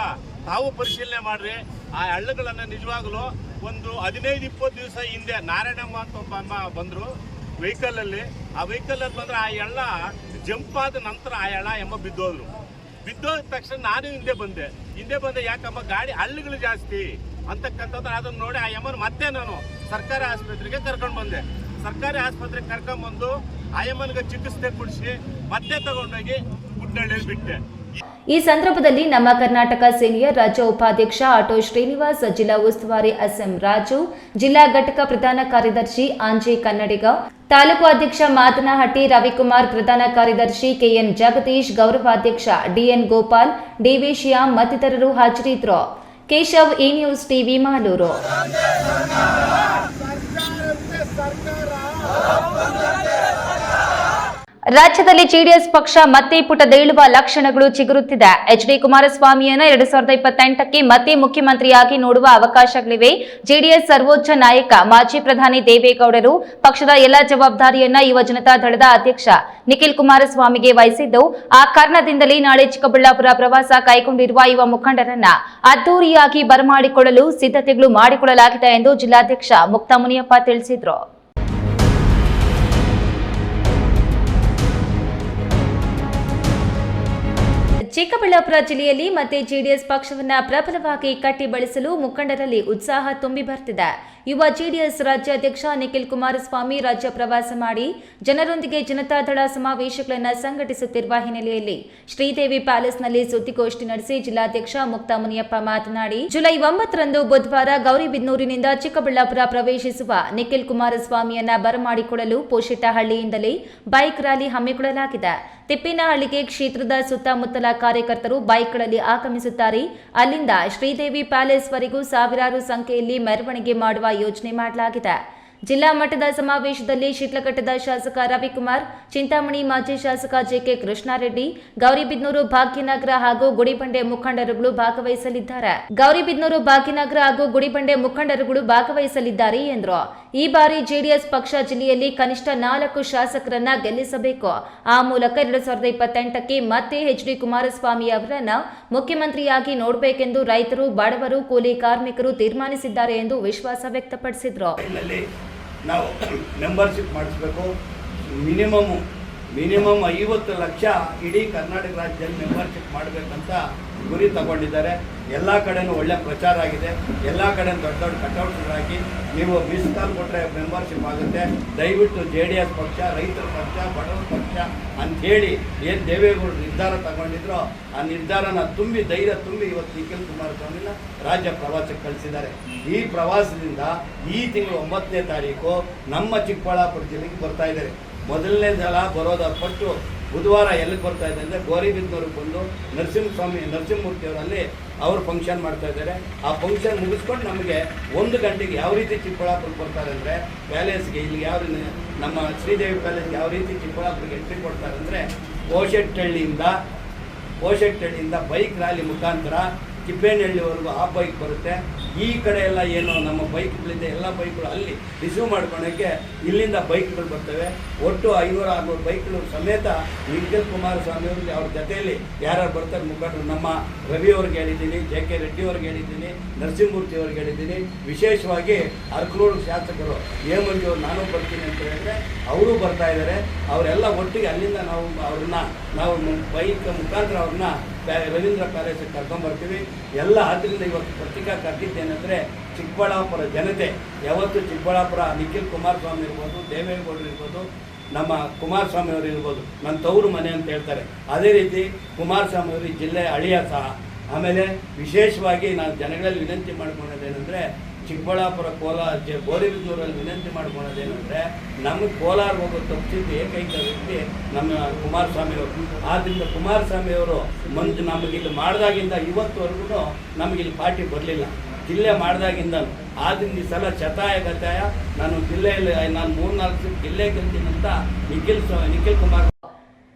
ತಾವು ಪರಿಶೀಲನೆ ಮಾಡ್ರಿ. ಆ ಹಳ್ಳಗಳನ್ನು ನಿಜವಾಗಲೂ ಒಂದು 15-20 ದಿವಸ ಹಿಂದೆ ನಾರಾಯಣಮ್ಮ ಅಂತ ಒಬ್ಬ ಅಮ್ಮ ಬಂದರು ವೆಹಿಕಲಲ್ಲಿ. ಆ ವೆಹಿಕಲಲ್ಲಿ ಬಂದರೆ ಆ ಎಳ್ಳ ಜಂಪ್ ಆದ ನಂತರ ಆ ಎಳ್ಳ ಎಮ್ಮ ಬಿದ್ದೋದ್ರು. ಬಿದ್ದೋದ ತಕ್ಷಣ ನಾನು ಹಿಂದೆ ಬಂದೆ ಯಾಕಮ್ಮ ಗಾಡಿ ಹಳ್ಳಗಳು ಜಾಸ್ತಿ ಅಂತಕ್ಕಂಥದ್ದು. ಅದನ್ನು ನೋಡಿ ಆ ಎಮ್ಮನ ಮತ್ತೆ ನಾನು ಸರ್ಕಾರಿ ಆಸ್ಪತ್ರೆಗೆ ಕರ್ಕೊಂಡು ಬಂದೆ. ಸರ್ಕಾರಿ ಆಸ್ಪತ್ರೆಗೆ ಕರ್ಕೊಂಡ್ಬಂದು ಆ ಎಮ್ಮನಿಗೆ ಚಿಕಿತ್ಸೆ ಕೊಡಿಸಿ ಮತ್ತೆ ತಗೊಂಡೋಗಿ ಗುಡ್ನಹಳ್ಳಿಯಲ್ಲಿ ಬಿಟ್ಟೆ. ಈ ಸಂದರ್ಭದಲ್ಲಿ ನಮ್ಮ ಕರ್ನಾಟಕ ಸೇನೆಯ ರಾಜ್ಯ ಉಪಾಧ್ಯಕ್ಷ ಆಟೋ ಶ್ರೀನಿವಾಸ್, ಜಿಲ್ಲಾ ಉಸ್ತುವಾರಿ SM ರಾಜು, ಜಿಲ್ಲಾ ಘಟಕ ಪ್ರಧಾನ ಕಾರ್ಯದರ್ಶಿ ಆಂಜೆ ಕನ್ನಡಿಗ, ತಾಲೂಕು ಅಧ್ಯಕ್ಷ ಮಾದನಹಟ್ಟಿ ರವಿಕುಮಾರ್, ಪ್ರಧಾನ ಕಾರ್ಯದರ್ಶಿ KN ಜಗದೀಶ್, ಗೌರವಾಧ್ಯಕ್ಷ DN ಗೋಪಾಲ್, DV ಶ್ಯಾಮ್ ಮತ್ತಿತರರು ಹಾಜರಿದ್ದರು. Keshav, E news TV, Malur. ರಾಜ್ಯದಲ್ಲಿ ಜೆಡಿಎಸ್ ಪಕ್ಷ ಮತ್ತೆ ಪುಟದೇಳುವ ಲಕ್ಷಣಗಳು ಚಿಗುರುತ್ತಿದೆ. HD ಕುಮಾರಸ್ವಾಮಿಯನ್ನ 2028ಕ್ಕೆ ಮತ್ತೆ ಮುಖ್ಯಮಂತ್ರಿಯಾಗಿ ನೋಡುವ ಅವಕಾಶಗಳಿವೆ. ಜೆಡಿಎಸ್ ಸರ್ವೋಚ್ಚ ನಾಯಕ ಮಾಜಿ ಪ್ರಧಾನಿ ದೇವೇಗೌಡರು ಪಕ್ಷದ ಎಲ್ಲ ಜವಾಬ್ದಾರಿಯನ್ನ ಯುವ ಜನತಾ ದಳದ ಅಧ್ಯಕ್ಷ ನಿಖಿಲ್ ಕುಮಾರಸ್ವಾಮಿಗೆ ವಹಿಸಿದ್ದು, ಆ ಕಾರಣದಿಂದಲೇ ನಾಳೆ ಚಿಕ್ಕಬಳ್ಳಾಪುರ ಪ್ರವಾಸ ಕೈಗೊಂಡಿರುವ ಯುವ ಮುಖಂಡರನ್ನ ಅದ್ದೂರಿಯಾಗಿ ಬರಮಾಡಿಕೊಳ್ಳಲು ಸಿದ್ಧತೆಗಳು ಮಾಡಿಕೊಳ್ಳಲಾಗಿದೆ ಎಂದು ಜಿಲ್ಲಾಧ್ಯಕ್ಷ ಮುಕ್ತಾ ಮುನಿಯಪ್ಪ ತಿಳಿಸಿದರು. ಚಿಕ್ಕಬಳ್ಳಾಪುರ ಜಿಲ್ಲೆಯಲ್ಲಿ ಮತ್ತೆ ಜೆಡಿಎಸ್ ಪಕ್ಷವನ್ನ ಪ್ರಬಲವಾಗಿ ಕಟ್ಟಿ ಬೆಳೆಸಲು ಮುಖಂಡರಲ್ಲಿ ಉತ್ಸಾಹ ತುಂಬಿ ಬರ್ತಿದೆ. ಯುವ ಜೆಡಿಎಸ್ ರಾಜ್ಯಾಧ್ಯಕ್ಷ ನಿಖಿಲ್ ಕುಮಾರಸ್ವಾಮಿ ರಾಜ್ಯ ಪ್ರವಾಸ ಮಾಡಿ ಜನರೊಂದಿಗೆ ಜನತಾದಳ ಸಮಾವೇಶಗಳನ್ನು ಸಂಘಟಿಸುತ್ತಿರುವ ಹಿನ್ನೆಲೆಯಲ್ಲಿ ಶ್ರೀದೇವಿ ಪ್ಯಾಲೇಸ್ನಲ್ಲಿ ಸುದ್ದಿಗೋಷ್ಠಿ ನಡೆಸಿ ಜಿಲ್ಲಾಧ್ಯಕ್ಷ ಮುಕ್ತಾ ಮುನಿಯಪ್ಪ ಮಾತನಾಡಿ, ಜುಲೈ 9ರಂದು ಬುಧವಾರ ಗೌರಿಬಿದನೂರಿನಿಂದ ಚಿಕ್ಕಬಳ್ಳಾಪುರ ಪ್ರವೇಶಿಸುವ ನಿಖಿಲ್ ಕುಮಾರಸ್ವಾಮಿಯನ್ನ ಬರಮಾಡಿಕೊಳ್ಳಲು ಪೋಷಿಟ್ಟಹಳ್ಳಿಯಿಂದಲೇ ಬೈಕ್ ರ್ಯಾಲಿ ಹಮ್ಮಿಕೊಳ್ಳಲಾಗಿದೆ. ತಿಪ್ಪಿನಹಳ್ಳಿಗೆ ಕ್ಷೇತ್ರದ ಸುತ್ತಮುತ್ತಲ ಕಾರ್ಯಕರ್ತರು ಬೈಕ್ಗಳಲ್ಲಿ ಆಗಮಿಸುತ್ತಾರೆ. ಅಲ್ಲಿಂದ ಶ್ರೀದೇವಿ ಪ್ಯಾಲೇಸ್ ವರೆಗೂ ಸಾವಿರಾರು ಸಂಖ್ಯೆಯಲ್ಲಿ ಮೆರವಣಿಗೆ ಮಾಡುವ ಯೋಜನೆ ಮಾಡಲಾಗಿದೆ. ಜಿಲ್ಲಾ ಮಟ್ಟದ ಸಮಾವೇಶದಲ್ಲಿ ಶಿಡ್ಲಘಟ್ಟದ ಶಾಸಕ ರವಿಕುಮಾರ್, ಚಿಂತಾಮಣಿ ಮಾಜಿ ಶಾಸಕ JK ಕೃಷ್ಣಾರೆಡ್ಡಿ, ಗೌರಿಬಿದನೂರು ಭಾಗ್ಯನಗರ ಹಾಗೂ ಗುಡಿಬಂಡೆ ಮುಖಂಡರುಗಳು ಭಾಗವಹಿಸಲಿದ್ದಾರೆ ಎಂದರು. ಈ ಬಾರಿ ಜೆಡಿಎಸ್ ಪಕ್ಷ ಜಿಲ್ಲೆಯಲ್ಲಿ ಕನಿಷ್ಠ 4 ಶಾಸಕರನ್ನ ಗೆಲ್ಲಿಸಬೇಕು. ಆ ಮೂಲಕ 2028ಕ್ಕೆ ಮತ್ತೆ HD ಕುಮಾರಸ್ವಾಮಿ ಅವರನ್ನ ಮುಖ್ಯಮಂತ್ರಿಯಾಗಿ ನೋಡಬೇಕೆಂದು ರೈತರು, ಬಡವರು, ಕೂಲಿ ಕಾರ್ಮಿಕರು ತೀರ್ಮಾನಿಸಿದ್ದಾರೆ ಎಂದು ವಿಶ್ವಾಸ ವ್ಯಕ್ತಪಡಿಸಿದರು. ನಾವು ಮೆಂಬರ್ಶಿಪ್ ಮಾಡಿಸ್ಬೇಕು. ಮಿನಿಮಮ್ 50 ಲಕ್ಷ ಇಡೀ ಕರ್ನಾಟಕ ರಾಜ್ಯದಲ್ಲಿ ಮೆಂಬರ್ಶಿಪ್ ಮಾಡಬೇಕಂತ ಗುರಿ ತಗೊಂಡಿದ್ದಾರೆ. ಎಲ್ಲ ಕಡೆನೂ ಒಳ್ಳೆ ಪ್ರಚಾರ ಆಗಿದೆ. ಎಲ್ಲ ಕಡೆ ದೊಡ್ಡ ದೊಡ್ಡ ಕಟೌಟ್ಗಳಾಗಿ ನೀವು ಮಿಸ್ ಕಾಲ್ ಕೊಟ್ಟರೆ ಮೆಂಬರ್ಶಿಪ್ ಆಗುತ್ತೆ. ದಯವಿಟ್ಟು JDS ಪಕ್ಷ, ರೈತರ ಪಕ್ಷ, ಬಡವರ ಪಕ್ಷ ಅಂಥೇಳಿ ಏನು ದೇವೇಗೌಡರು ನಿರ್ಧಾರ ತಗೊಂಡಿದ್ರೋ ಆ ನಿರ್ಧಾರನ ಧೈರ್ಯ ತುಂಬಿ ಇವತ್ತು ನಿಖಿಲ್ ಕುಮಾರಸ್ವಾಮಿನ ರಾಜ್ಯ ಪ್ರವಾಸಕ್ಕೆ ಕಳಿಸಿದ್ದಾರೆ. ಈ ಪ್ರವಾಸದಿಂದ ಈ ತಿಂಗಳು 9ನೇ ತಾರೀಕು ನಮ್ಮ ಚಿಕ್ಕಬಳ್ಳಾಪುರ ಜಿಲ್ಲೆಗೆ ಬರ್ತಾ ಇದ್ದಾರೆ. ಮೊದಲನೇ ಸಲ ಬರೋದು ಪಟ್ಟು ಬುಧವಾರ ಎಲ್ಲಿಗೆ ಬರ್ತಾ ಇದೆ ಅಂದರೆ ಗೌರಿಬಿದನೂರಿಗೆ ಬಂದು ನರಸಿಂಹಮೂರ್ತಿ ಅವರಲ್ಲಿ ಅವರು ಫಂಕ್ಷನ್ ಮಾಡ್ತಾ ಇದ್ದಾರೆ. ಆ ಫಂಕ್ಷನ್ ಮುಗಿಸ್ಕೊಂಡು ನಮಗೆ 1 ಗಂಟೆಗೆ ಯಾವ ರೀತಿ ಚಿಕ್ಕಬಳ್ಳಾಪುರಕ್ಕೆ ಬರ್ತಾರೆ ಅಂದರೆ ಪ್ಯಾಲೇಸ್ಗೆ, ಇಲ್ಲಿ ಯಾವ ನಮ್ಮ ಶ್ರೀದೇವಿ ಪ್ಯಾಲೇಸ್ಗೆ ಯಾವ ರೀತಿ ಚಿಕ್ಕಬಳ್ಳಾಪುರಕ್ಕೆ ಎಂಟ್ರಿ ಕೊಡ್ತಾರೆ ಅಂದರೆ ಪೋಷೆಟ್ಟಹಳ್ಳಿಯಿಂದ ಬೈಕ್ ರ್ಯಾಲಿ ಮುಖಾಂತರ ತಿಪ್ಪೇನಹಳ್ಳಿವರೆಗೂ ಆ ಬೈಕ್ ಬರುತ್ತೆ. ಈ ಕಡೆ ಎಲ್ಲ ಏನು ನಮ್ಮ ಬೈಕ್ಗಳಿಂದ ಎಲ್ಲ ಬೈಕ್ಗಳು ಅಲ್ಲಿ ರಿಸೀವ್ ಮಾಡ್ಕೊಳ್ಳೋಕ್ಕೆ ಇಲ್ಲಿಂದ ಬೈಕ್ಗಳು ಬರ್ತವೆ. ಒಟ್ಟು 500-600 ಬೈಕ್ಗಳು ಸಮೇತ ನಿಖಿಲ್ ಕುಮಾರಸ್ವಾಮಿ ಅವ್ರಿಗೆ ಅವ್ರ ಜೊತೆಯಲ್ಲಿ ಯಾರ್ಯಾರು ಬರ್ತಾರೆ ಮುಖಂಡರು, ನಮ್ಮ ರವಿ ಅವ್ರಿಗೆ ಹೇಳಿದ್ದೀನಿ, JK ರೆಡ್ಡಿ ಅವ್ರಿಗೆ ಹೇಳಿದ್ದೀನಿ, ನರಸಿಂಹಮೂರ್ತಿ ಅವ್ರಿಗೆ ಹೇಳಿದ್ದೀನಿ. ವಿಶೇಷವಾಗಿ ಅರ್ಕಲೂರು ಶಾಸಕರು ಮಂಜು ನಾನು ಬರ್ತೀನಿ ಅಂತ ಹೇಳಿದ್ರೆ ಅವರು ಬರ್ತಾ ಇದ್ದಾರೆ. ಅವರೆಲ್ಲ ಒಟ್ಟಿಗೆ ಅಲ್ಲಿಂದ ನಾವು ಬೈಕ್ ಮುಖಾಂತರ ಅವ್ರನ್ನ ರವೀಂದ್ರ ಪ್ಯಾಲೇಸಿಗೆ ಕರ್ಕೊಂಬರ್ತೀವಿ ಎಲ್ಲ. ಆದ್ದರಿಂದ ಇವತ್ತು ಪತ್ರಿಕಾ ಕರೆದಿದ್ದೇನೆಂದರೆ ಚಿಕ್ಕಬಳ್ಳಾಪುರ ಜನತೆ ಯಾವತ್ತು ಚಿಕ್ಕಬಳ್ಳಾಪುರ ನಿಖಿಲ್ ಕುಮಾರಸ್ವಾಮಿ ಇರ್ಬೋದು, ದೇವೇಗೌಡರು ಇರ್ಬೋದು, ನಮ್ಮ ಕುಮಾರಸ್ವಾಮಿ ಅವರು ಇರ್ಬೋದು, ನನ್ನ ತವರು ಮನೆ ಅಂತ ಹೇಳ್ತಾರೆ. ಅದೇ ರೀತಿ ಕುಮಾರಸ್ವಾಮಿ ಅವರು ಈ ಜಿಲ್ಲೆಯ ಅಳಿಯ ಸಹ. ಆಮೇಲೆ ವಿಶೇಷವಾಗಿ ನಾನು ಜನಗಳಲ್ಲಿ ವಿನಂತಿ ಮಾಡ್ಕೊಳ್ಳೋದೇನೆಂದರೆ ಚಿಕ್ಕಬಳ್ಳಾಪುರ ಕೋಲಾರ ಗೋರಿಬಿದನೂರಲ್ಲಿ ವಿನಂತಿ ಮಾಡ್ಕೊಳ್ಳೋದೇನೆಂದರೆ ನಮಗೆ ಕೋಲಾರ ಹೋಗೋ ತಪ್ಪಿಸಿದ್ದು ಏಕೈಕ ವ್ಯಕ್ತಿ ನಮ್ಮ ಕುಮಾರಸ್ವಾಮಿ ಅವರು. ಆದ್ದರಿಂದ ಕುಮಾರಸ್ವಾಮಿ ಅವರು ನಮಗಿಲ್ಲಿ ಮಾಡಿದಾಗಿಂದ ಇವತ್ತುವರೆಗೂ ನಮಗಿಲ್ಲಿ ಪಾರ್ಟಿ ಬರಲಿಲ್ಲ, ಜಿಲ್ಲೆ ಮಾಡಿದಾಗಿಂದ. ಆದ್ದರಿಂದ ಈ ಸಲ ಶತಾಯ ಗತಾಯ ನಾನು ಜಿಲ್ಲೆಯಲ್ಲಿ ನಾನು 3-4 ಜಿಲ್ಲೆ ಗೆಲ್ತೀನಂತ ನಿಖಿಲ್ ಕುಮಾರ್.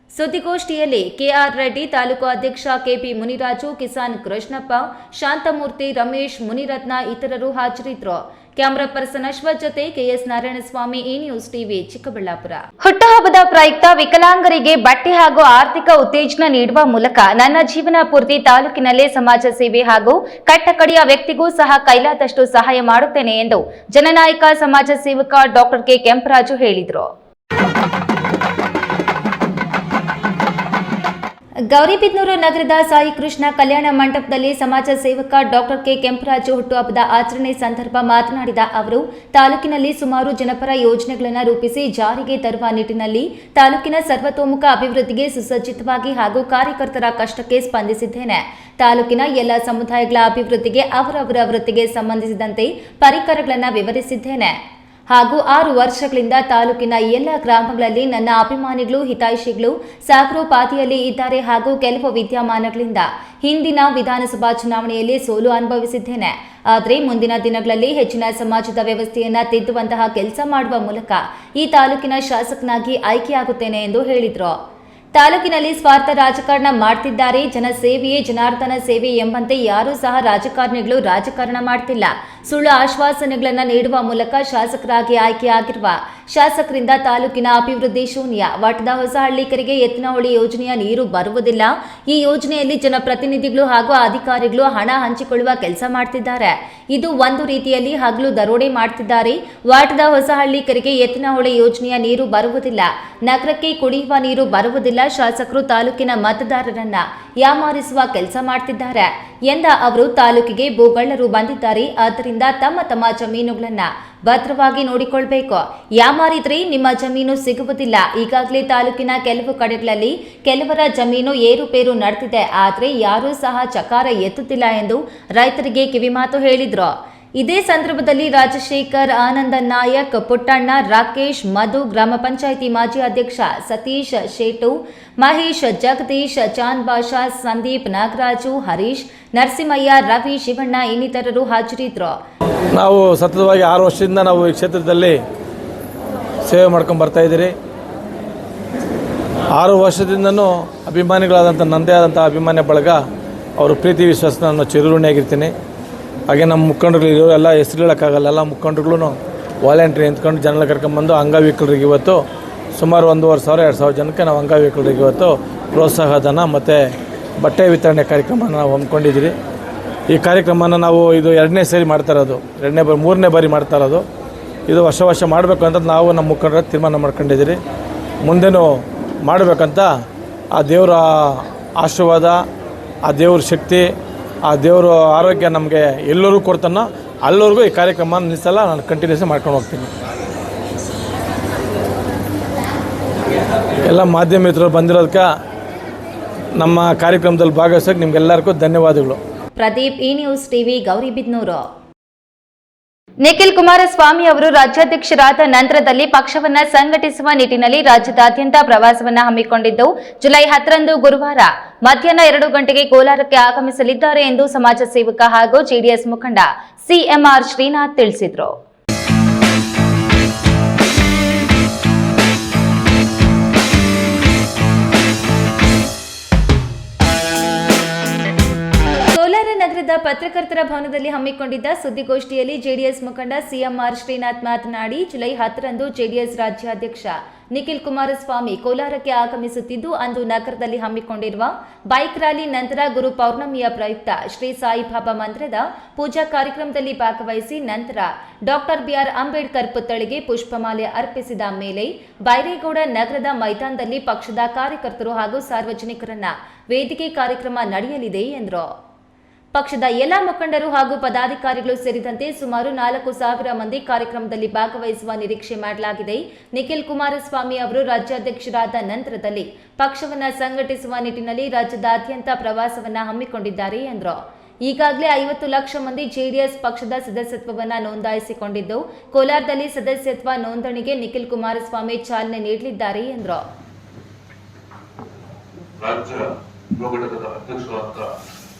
ಸುದ್ದಿಗೋಷ್ಠಿಯಲ್ಲಿ ಕೆಆರ್ ರೆಡ್ಡಿ, ತಾಲೂಕು ಅಧ್ಯಕ್ಷ ಕೆಪಿ ಮುನಿರಾಜು, ಕಿಸಾನ್ ಕೃಷ್ಣಪ್ಪ, ಶಾಂತಮೂರ್ತಿ, ರಮೇಶ್, ಮುನಿರತ್ನ ಇತರರು ಹಾಜರಿದ್ದರು. ಕ್ಯಾಮರಾ ಪರ್ಸನ್ ಅಶ್ವಥ್ ಜೊತೆ ಕೆಎಸ್ ನಾರಾಯಣಸ್ವಾಮಿ, ಈ ನ್ಯೂಸ್ ಟಿವಿ, ಚಿಕ್ಕಬಳ್ಳಾಪುರ. ಹುಟ್ಟುಹಬ್ಬದ ಪ್ರಯುಕ್ತ ವಿಕಲಾಂಗರಿಗೆ ಬಟ್ಟೆ ಹಾಗೂ ಆರ್ಥಿಕ ಉತ್ತೇಜನ ನೀಡುವ ಮೂಲಕ ನನ್ನ ಜೀವನ ಪೂರ್ತಿ ತಾಲೂಕಿನಲ್ಲೇ ಸಮಾಜ ಸೇವೆ ಹಾಗೂ ಕಟ್ಟಕಡೆಯ ವ್ಯಕ್ತಿಗೂ ಸಹ ಕೈಲಾದಷ್ಟು ಸಹಾಯ ಮಾಡುತ್ತೇನೆ ಎಂದು ಜನನಾಯಕ ಸಮಾಜ ಸೇವಕ ಡಾಕ್ಟರ್ ಕೆ ಕೆಂಪರಾಜು ಹೇಳಿದರು. ಗೌರಿಬಿದನೂರು ನಗರದ ಸಾಯಿ ಕೃಷ್ಣ ಕಲ್ಯಾಣ ಮಂಟಪದಲ್ಲಿ ಸಮಾಜ ಸೇವಕ ಡಾಕ್ಟರ್ ಕೆ ಕೆಂಪರಾಜು ಹುಟ್ಟುಹಬ್ಬದ ಆಚರಣೆ ಸಂದರ್ಭ ಮಾತನಾಡಿದ ಅವರು, ತಾಲೂಕಿನಲ್ಲಿ ಸುಮಾರು ಜನಪರ ಯೋಜನೆಗಳನ್ನು ರೂಪಿಸಿ ಜಾರಿಗೆ ತರುವ ನಿಟ್ಟಿನಲ್ಲಿ ತಾಲೂಕಿನ ಸರ್ವತೋಮುಖ ಅಭಿವೃದ್ಧಿಗೆ ಸುಸಜ್ಜಿತವಾಗಿ ಹಾಗೂ ಕಾರ್ಯಕರ್ತರ ಕಷ್ಟಕ್ಕೆ ಸ್ಪಂದಿಸಿದ್ದೇನೆ. ತಾಲೂಕಿನ ಎಲ್ಲ ಸಮುದಾಯಗಳ ಅಭಿವೃದ್ಧಿಗೆ ಅವರವರ ವೃತ್ತಿಗೆ ಸಂಬಂಧಿಸಿದಂತೆ ಪರಿಕರಗಳನ್ನು ವಿವರಿಸಿದ್ದೇನೆ ಹಾಗೂ 6 ವರ್ಷಗಳಿಂದ ತಾಲೂಕಿನ ಎಲ್ಲ ಗ್ರಾಮಗಳಲ್ಲಿ ನನ್ನ ಅಭಿಮಾನಿಗಳು, ಹಿತೈಷಿಗಳು ಸಾಗರ ಪಾದಿಯಲ್ಲಿ ಇದ್ದಾರೆ ಹಾಗೂ ಕೆಲವು ವಿದ್ಯಮಾನಗಳಿಂದ ಹಿಂದಿನ ವಿಧಾನಸಭಾ ಚುನಾವಣೆಯಲ್ಲಿ ಸೋಲು ಅನುಭವಿಸಿದ್ದೇನೆ. ಆದರೆ ಮುಂದಿನ ದಿನಗಳಲ್ಲಿ ಹೆಚ್ಚಿನ ಸಮಾಜದ ವ್ಯವಸ್ಥೆಯನ್ನು ತಿದ್ದುವಂತಹ ಕೆಲಸ ಮಾಡುವ ಮೂಲಕ ಈ ತಾಲೂಕಿನ ಶಾಸಕನಾಗಿ ಆಯ್ಕೆಯಾಗುತ್ತೇನೆ ಎಂದು ಹೇಳಿದರು. ತಾಲೂಕಿನಲ್ಲಿ ಸ್ವಾರ್ಥ ರಾಜಕಾರಣ ಮಾಡ್ತಿದ್ದಾರೆ. ಜನಸೇವೆಯೇ ಜನಾರ್ದನ ಸೇವೆ ಎಂಬಂತೆ ಯಾರೂ ಸಹ ರಾಜಕಾರಣಿಗಳು ರಾಜಕಾರಣ ಮಾಡ್ತಿಲ್ಲ. ಸುಳ್ಳು ಆಶ್ವಾಸನೆಗಳನ್ನು ನೀಡುವ ಮೂಲಕ ಶಾಸಕರಾಗಿ ಆಯ್ಕೆಯಾಗಿರುವ ಶಾಸಕರಿಂದ ತಾಲೂಕಿನ ಅಭಿವೃದ್ಧಿ ಶೂನ್ಯ. ವಟದ ಹೊಸಹಳ್ಳಿಕರಿಗೆ ಎತ್ತಿನಹೊಳೆ ಯೋಜನೆಯ ನೀರು ಬರುವುದಿಲ್ಲ. ಈ ಯೋಜನೆಯಲ್ಲಿ ಜನಪ್ರತಿನಿಧಿಗಳು ಹಾಗೂ ಅಧಿಕಾರಿಗಳು ಹಣ ಹಂಚಿಕೊಳ್ಳುವ ಕೆಲಸ ಮಾಡ್ತಿದ್ದಾರೆ. ಇದು ಒಂದು ರೀತಿಯಲ್ಲಿ ಹಗಲು ದರೋಡೆ ಮಾಡ್ತಿದ್ದಾರೆ. ವಾಟದ ಹೊಸಹಳ್ಳಿಕರಿಗೆ ಎತ್ತಿನಹೊಳೆ ಯೋಜನೆಯ ನೀರು ಬರುವುದಿಲ್ಲ, ನಗರಕ್ಕೆ ಕುಡಿಯುವ ನೀರು ಬರುವುದಿಲ್ಲ. ಶಾಸಕರು ತಾಲೂಕಿನ ಮತದಾರರನ್ನ ಯಾಮಾರಿಸುವ ಕೆಲಸ ಮಾಡ್ತಿದ್ದಾರೆ ಎಂದ ಅವರು, ತಾಲೂಕಿಗೆ ಭೂಗಳ್ಳರು ಬಂದಿದ್ದಾರೆ. ಆದ್ದರಿಂದ ತಮ್ಮ ತಮ್ಮ ಜಮೀನುಗಳನ್ನ ಭದ್ರವಾಗಿ ನೋಡಿಕೊಳ್ಬೇಕು. ಯಾಮಾರಿದ್ರೆ ನಿಮ್ಮ ಜಮೀನು ಸಿಗುವುದಿಲ್ಲ. ಈಗಾಗಲೇ ತಾಲೂಕಿನ ಕೆಲವು ಕಡೆಗಳಲ್ಲಿ ಕೆಲವರ ಜಮೀನು ಏರುಪೇರು ನಡೆದಿದೆ. ಆದರೆ ಯಾರೂ ಸಹ ಚಕಾರ ಎತ್ತುತ್ತಿಲ್ಲ ಎಂದು ರೈತರಿಗೆ ಕಿವಿಮಾತು ಹೇಳಿದ್ರು. ಇದೇ ಸಂದರ್ಭದಲ್ಲಿ ರಾಜಶೇಖರ್, ಆನಂದ ನಾಯಕ್, ಪುಟ್ಟಣ್ಣ, ರಾಕೇಶ್, ಮಧು, ಗ್ರಾಮ ಪಂಚಾಯಿತಿ ಮಾಜಿ ಅಧ್ಯಕ್ಷ ಸತೀಶ್ ಶೇಟು, ಮಹೇಶ್, ಜಗದೀಶ್, ಚಾಂದ್ ಬಾಷಾ, ಸಂದೀಪ್, ನಾಗರಾಜು, ಹರೀಶ್, ನರಸಿಂಹಯ್ಯ, ರವಿ, ಶಿವಣ್ಣ ಇನ್ನಿತರರು ಹಾಜರಿದ್ದರು. ನಾವು ಸತತವಾಗಿ 6 ವರ್ಷದಿಂದ ನಾವು ಈ ಕ್ಷೇತ್ರದಲ್ಲಿ ಸೇವೆ ಮಾಡ್ಕೊಂಡು ಬರ್ತಾ ಇದ್ದೀರಿ. 6 ವರ್ಷದಿಂದನೂ ಅಭಿಮಾನಿಗಳಾದಂಥ ನನ್ನದೇ ಆದಂಥ ಅಭಿಮಾನಿ ಬಳಗ ಅವರು ಪ್ರೀತಿ ವಿಶ್ವಾಸ ನಾನು ಚಿರಋಣಿಯಾಗಿರ್ತೀನಿ. ಹಾಗೆ ನಮ್ಮ ಮುಖಂಡರುಗಳು ಎಲ್ಲ ಹೆಸರು ಹೇಳೋಕ್ಕಾಗಲ್ಲ. ಎಲ್ಲ ಮುಖಂಡರುಗಳು ವಾಲಂಟ್ರಿ ನಿಂತ್ಕೊಂಡು ಜನಗಳ ಕರ್ಕೊಂಬಂದು ಅಂಗವಿಕಲರಿಗೆ ಇವತ್ತು ಸುಮಾರು 1,500-2,000 ಜನಕ್ಕೆ ನಾವು ಅಂಗವಿಕಲರಿಗೆ ಇವತ್ತು ಪ್ರೋತ್ಸಾಹ ಧನ ಮತ್ತು ಬಟ್ಟೆ ವಿತರಣೆ ಕಾರ್ಯಕ್ರಮನ ನಾವು ಹಮ್ಮಿಕೊಂಡಿದ್ದೀರಿ. ಈ ಕಾರ್ಯಕ್ರಮನ ನಾವು ಇದು 2ನೇ ಸರಿ ಮಾಡ್ತಾ ಇರೋದು, 3ನೇ ಬಾರಿ ಮಾಡ್ತಾ ಇರೋದು. ಇದು ವರ್ಷ ಮಾಡಬೇಕು ಅಂತ ನಾವು ನಮ್ಮ ಮುಖಂಡರ ತೀರ್ಮಾನ ಮಾಡ್ಕೊಂಡಿದ್ದೀರಿ. ಮುಂದೆನೂ ಮಾಡಬೇಕಂತ ಆ ದೇವರ ಆಶೀರ್ವಾದ, ಆ ದೇವ್ರ ಶಕ್ತಿ, ಆ ದೇವರು ಆರೋಗ್ಯ ನಮಗೆ ಎಲ್ಲರೂ ಕೊಡ್ತಾನೋ ಅಲ್ಲವರೆಗೂ ಈ ಕಾರ್ಯಕ್ರಮ ನಿಲ್ಲಿಸಲ್ಲ. ನಾನು ಕಂಟಿನ್ಯೂಸ್ ಮಾಡ್ಕೊಂಡು ಹೋಗ್ತೀನಿ. ಎಲ್ಲ ಮಾಧ್ಯಮ ಮಿತ್ರರು ಬಂದಿರೋದಕ್ಕೆ ನಮ್ಮ ಕಾರ್ಯಕ್ರಮದಲ್ಲಿ ಭಾಗವಹಿಸೋಕೆ ನಿಮ್ಗೆಲ್ಲರಿಗೂ ಧನ್ಯವಾದಗಳು. ಪ್ರದೀಪ್, ಈ ನ್ಯೂಸ್ ಟಿವಿ, ಗೌರಿಬಿದನೂರು. ನಿಖಿಲ್ ಕುಮಾರಸ್ವಾಮಿ ಅವರು ರಾಜ್ಯಾಧ್ಯಕ್ಷರಾದ ನಂತರದಲ್ಲಿ ಪಕ್ಷವನ್ನ ಸಂಘಟಿಸುವ ನಿಟ್ಟಿನಲ್ಲಿ ರಾಜ್ಯದಾದ್ಯಂತ ಪ್ರವಾಸವನ್ನ ಹಮ್ಮಿಕೊಂಡಿದ್ದು, ಜುಲೈ 10ರಂದು ಗುರುವಾರ ಮಧ್ಯಾಹ್ನ 2 ಗಂಟೆಗೆ ಕೋಲಾರಕ್ಕೆ ಆಗಮಿಸಲಿದ್ದಾರೆ ಎಂದು ಸಮಾಜ ಸೇವಕ ಹಾಗೂ ಜೆಡಿಎಸ್ ಮುಖಂಡ ಸಿಎಂಆರ್ ಶ್ರೀನಾಥ್ ತಿಳಿಸಿದರು. ಕೋಲಾರ ನಗರದ ಪತ್ರಕರ್ತರ ಭವನದಲ್ಲಿ ಹಮ್ಮಿಕೊಂಡಿದ್ದ ಸುದ್ದಿಗೋಷ್ಠಿಯಲ್ಲಿ ಜೆಡಿಎಸ್ ಮುಖಂಡ ಸಿಎಂಆರ್ ಶ್ರೀನಾಥ್ ಮಾತನಾಡಿ, ಜುಲೈ 10ರಂದು ಜೆಡಿಎಸ್ ರಾಜ್ಯಾಧ್ಯಕ್ಷ ನಿಖಿಲ್ ಕುಮಾರಸ್ವಾಮಿ ಕೋಲಾರಕ್ಕೆ ಆಗಮಿಸುತ್ತಿದ್ದು, ಅಂದು ನಗರದಲ್ಲಿ ಹಮ್ಮಿಕೊಂಡಿರುವ ಬೈಕ್ ರ್ಯಾಲಿ ನಂತರ ಗುರು ಪೌರ್ಣಮಿಯ ಪ್ರಯುಕ್ತ ಶ್ರೀ ಸಾಯಿಬಾಬಾ ಮಂದಿರದ ಪೂಜಾ ಕಾರ್ಯಕ್ರಮದಲ್ಲಿ ಭಾಗವಹಿಸಿ ನಂತರ ಡಾಕ್ಟರ್ ಬಿಆರ್ ಅಂಬೇಡ್ಕರ್ ಪುತ್ಥಳಿಗೆ ಪುಷ್ಪಮಾಲೆ ಅರ್ಪಿಸಿದ ಮೇಲೆ ಬೈರೇಗೌಡ ನಗರದ ಮೈದಾನದಲ್ಲಿ ಪಕ್ಷದ ಕಾರ್ಯಕರ್ತರು ಹಾಗೂ ಸಾರ್ವಜನಿಕರನ್ನ ವೇದಿಕೆ ಕಾರ್ಯಕ್ರಮ ನಡೆಯಲಿದೆ ಎಂದರು. ಪಕ್ಷದ ಎಲ್ಲ ಮುಖಂಡರು ಹಾಗೂ ಪದಾಧಿಕಾರಿಗಳು ಸೇರಿದಂತೆ ಸುಮಾರು 4,000 ಮಂದಿ ಕಾರ್ಯಕ್ರಮದಲ್ಲಿ ಭಾಗವಹಿಸುವ ನಿರೀಕ್ಷೆ ಮಾಡಲಾಗಿದೆ. ನಿಖಿಲ್ ಕುಮಾರಸ್ವಾಮಿ ಅವರು ರಾಜ್ಯಾಧ್ಯಕ್ಷರಾದ ನಂತರದಲ್ಲಿ ಪಕ್ಷವನ್ನು ಸಂಘಟಿಸುವ ನಿಟ್ಟಿನಲ್ಲಿ ರಾಜ್ಯದಾದ್ಯಂತ ಪ್ರವಾಸವನ್ನ ಹಮ್ಮಿಕೊಂಡಿದ್ದಾರೆ ಎಂದರು. ಈಗಾಗಲೇ 50 ಲಕ್ಷ ಮಂದಿ ಜೆಡಿಎಸ್ ಪಕ್ಷದ ಸದಸ್ಯತ್ವವನ್ನು ನೋಂದಾಯಿಸಿಕೊಂಡಿದ್ದು, ಕೋಲಾರದಲ್ಲಿ ಸದಸ್ಯತ್ವ ನೋಂದಣಿಗೆ ನಿಖಿಲ್ ಕುಮಾರಸ್ವಾಮಿ ಚಾಲನೆ ನೀಡಲಿದ್ದಾರೆ ಎಂದರು. ರಾಜ್ಯ ಯುವ ಘಟಕದ ಅಧ್ಯಕ್ಷರಾದ